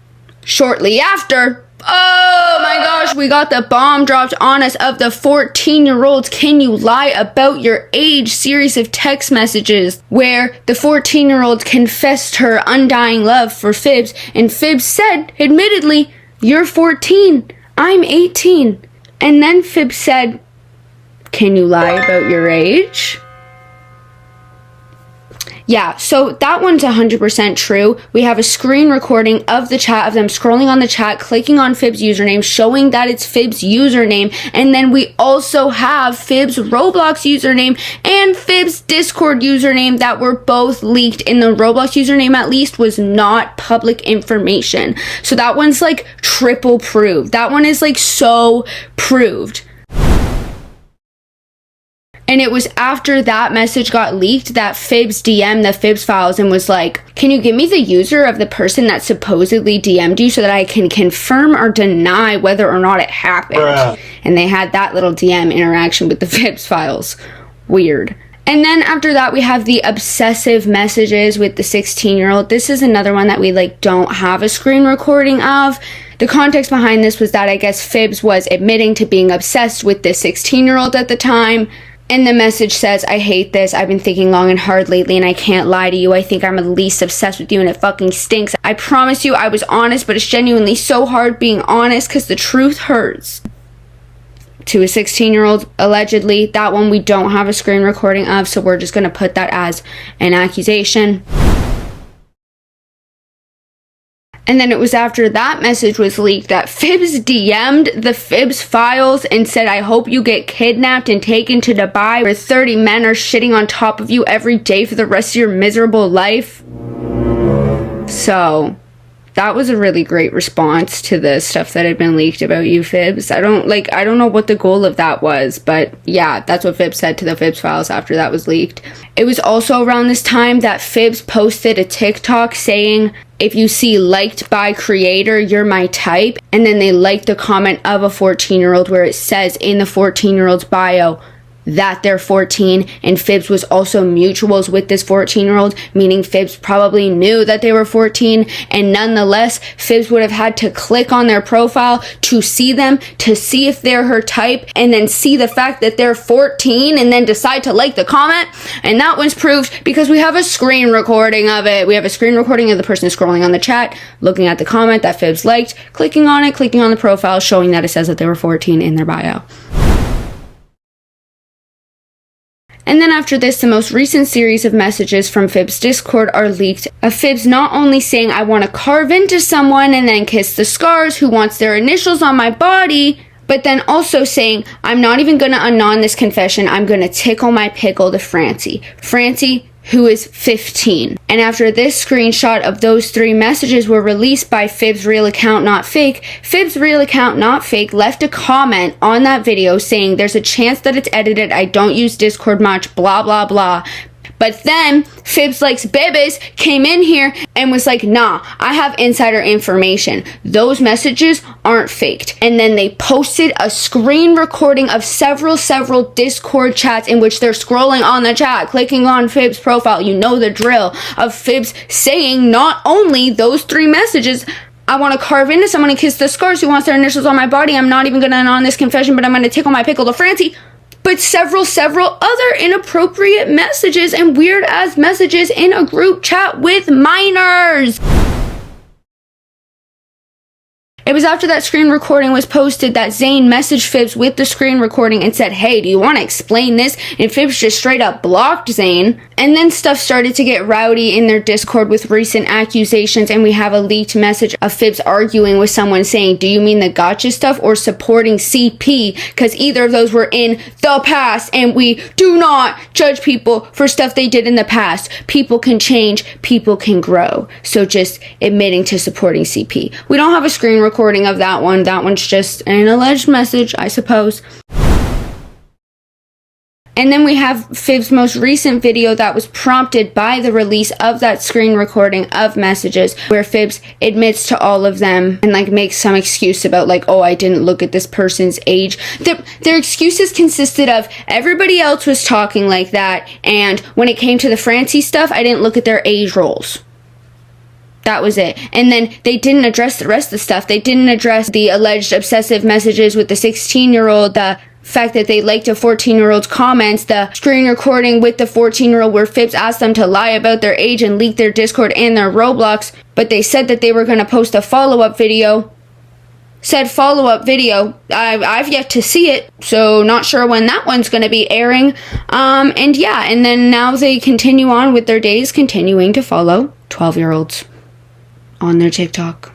Speaker 3: shortly after, oh my gosh, we got the bomb dropped on us of the 14-year-olds "Can you lie about your age" series of text messages, where the 14-year-old confessed her undying love for Phibz, and Phibz said, admittedly, "You're 14, I'm 18." And then Phibz said, "Can you lie about your age?" Yeah, so that one's 100% true. We have a screen recording of the chat, of them scrolling on the chat, clicking on Phibz username, showing that it's Phibz username, and then we also have Phibz Roblox username and Phibz Discord username that were both leaked. In the Roblox username, at least, was not public information. So that one's like triple proved. That one is like so proved. And it was after that message got leaked that Phibz DM'd the Phibz files and was like, "Can you give me the user of the person that supposedly DM'd you so that I can confirm or deny whether or not it happened?" Bruh. And they had that little DM interaction with the Phibz files. Weird. And then after that, we have the obsessive messages with the 16-year-old. This is another one that we don't have a screen recording of. The context behind this was that I guess Phibz was admitting to being obsessed with this 16-year-old at the time. And the message says, "I hate this. I've been thinking long and hard lately, and I can't lie to you. I think I'm at least obsessed with you, and it fucking stinks. I promise you I was honest, but it's genuinely so hard being honest because the truth hurts." To a 16-year-old, allegedly. That one we don't have a screen recording of, so we're just going to put that as an accusation. And then it was after that message was leaked that Phibz DM'd the Phibz files and said, "I hope you get kidnapped and taken to Dubai where 30 men are shitting on top of you every day for the rest of your miserable life." So that was a really great response to the stuff that had been leaked about you, Phibz. I don't know what the goal of that was, but yeah, that's what Phibz said to the Phibz files after that was leaked. It was also around this time that Phibz posted a TikTok saying, "If you see liked by creator, you're my type." And then they liked the comment of a 14-year-old where it says in the 14-year-old's bio that they're 14, and Phibz was also mutuals with this 14-year-old, meaning Phibz probably knew that they were 14, and nonetheless, Phibz would have had to click on their profile to see them, to see if they're her type, and then see the fact that they're 14, and then decide to like the comment. And that one's proved because we have a screen recording of it. We have a screen recording of the person scrolling on the chat, looking at the comment that Phibz liked, clicking on it, clicking on the profile, showing that it says that they were 14 in their bio. And then after this, the most recent series of messages from Phibz Discord are leaked of Phibz not only saying, "I want to carve into someone and then kiss the scars who wants their initials on my body," but then also saying, "I'm not even going to anon this confession. I'm going to tickle my pickle to Francie." Francie, who is 15. And after this screenshot of those three messages were released by Phibz Real Account Not Fake, Phibz Real Account Not Fake left a comment on that video saying, "There's a chance that it's edited. I don't use Discord much, blah, blah, blah." But then Phibz Likes Bibis came in here and was like, "Nah, I have insider information. Those messages aren't faked." And then they posted a screen recording of several Discord chats in which they're scrolling on the chat, clicking on Phibz profile. You know the drill, of Phibz saying not only those three messages, "I want to carve into someone and kiss the scars who wants their initials on my body. I'm not even going to anon this confession, but I'm going to tickle my pickle to Francie," but several other inappropriate messages and weird-ass messages in a group chat with minors. It was after that screen recording was posted that Zayn messaged Phibz with the screen recording and said, "Hey, do you want to explain this?" And Phibz just straight up blocked Zayn. And then stuff started to get rowdy in their Discord with recent accusations, and we have a leaked message of Phibz arguing with someone saying, do you mean the gotcha stuff or supporting CP? Because either of those were in the past, and we do not judge people for stuff they did in the past. People can change, people can grow. So just admitting to supporting CP. We don't have a screen recording of that one. That one's just an alleged message, I suppose. And then we have Phibz' most recent video that was prompted by the release of that screen recording of messages, where Phibz admits to all of them and like makes some excuse about like, oh, I didn't look at this person's age. Their excuses consisted of everybody else was talking like that, and when it came to the Francie stuff, I didn't look at their age rolls. That was it. And then they didn't address the rest of the stuff. They didn't address the alleged obsessive messages with the 16-year-old, the fact that they liked a 14-year-old's comments, the screen recording with the 14-year-old where Phibz asked them to lie about their age and leak their Discord and their Roblox, but they said that they were going to post a follow-up video. Said follow-up video, I've yet to see it, so not sure when that one's going to be airing. And yeah, and then now they continue on with their days, continuing to follow 12-year-olds on their TikTok.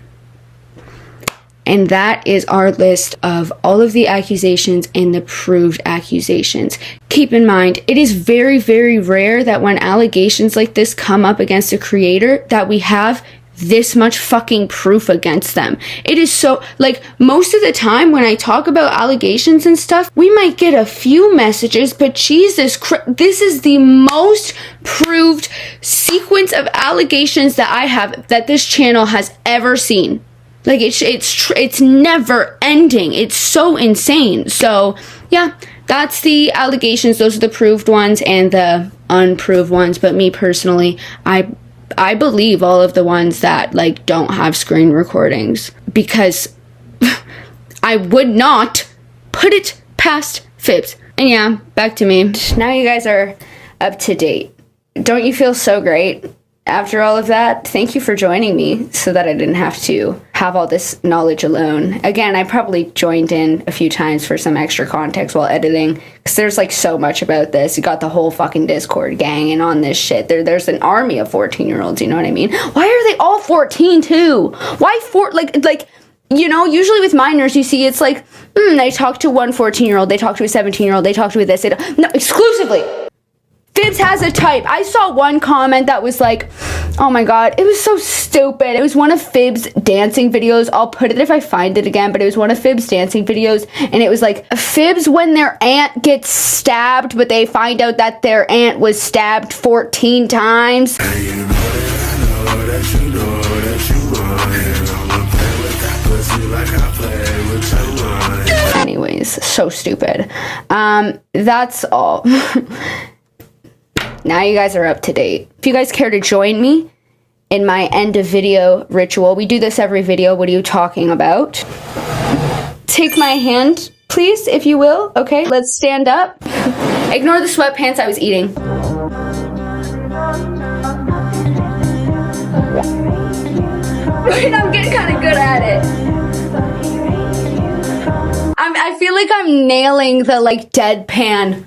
Speaker 3: And that is our list of all of the accusations and the proved accusations. Keep in mind, it is very, very rare that when allegations like this come up against a creator that we have this much fucking proof against them. It is so, like, most of the time when I talk about allegations and stuff, we might get a few messages, but Jesus Christ, this is the most proved sequence of allegations that I have, that this channel has ever seen. Like, it's never ending. It's so insane. So, yeah, that's the allegations. Those are the proved ones and the unproved ones. But me personally, I believe all of the ones that, like, don't have screen recordings. Because I would not put it past Phibz. And yeah, back to me. Now you guys are up to date. Don't you feel so great? After all of that, thank you for joining me so that I didn't have to have all this knowledge alone. Again, I probably joined in a few times for some extra context while editing, because there's like so much about this. You got the whole fucking Discord gang and on this shit. There's an army of 14-year-olds, you know what I mean? Why are they all 14 too? Why like, you know, usually with minors, you see it's like, they talk to one 14-year-old, they talk to a 17-year-old, they talk to a this, no, exclusively. Phibz has a type. I saw one comment that was like, oh my god, it was so stupid. It was one of Phibz dancing videos. I'll put it if I find it again, but it was one of Phibz dancing videos, and it was like, Phibz when their aunt gets stabbed, but they find out that their aunt was stabbed 14 times. Anyways, so stupid. That's all. Now you guys are up to date. If you guys care to join me in my end of video ritual, we do this every video. What are you talking about? Take my hand, please, if you will. Okay, let's stand up. Ignore the sweatpants I was eating. Wait, I'm getting kind of good at it. I feel like I'm nailing the like deadpan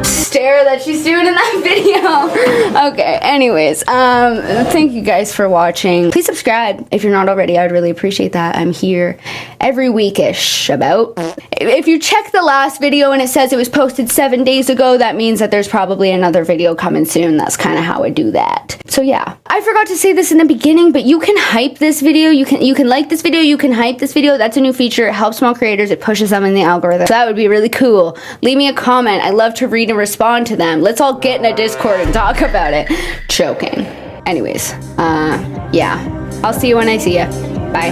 Speaker 3: stare that she's doing in that video. Okay, anyways, thank you guys for watching. Please subscribe if you're not already. I would really appreciate that. I'm here every weekish about. If you check the last video and it says it was posted 7 days ago, that means that there's probably another video coming soon. That's kind of how I do that. So yeah, I forgot to say this in the beginning, but you can hype this video. You can like this video. You can hype this video. That's a new feature. It helps small creators. It pushes them in the algorithm. So that would be really cool. Leave me a comment. I love to read and respond to them. Let's all get in a Discord and talk about it. Joking. Anyways, yeah. I'll see you when I see you. Bye.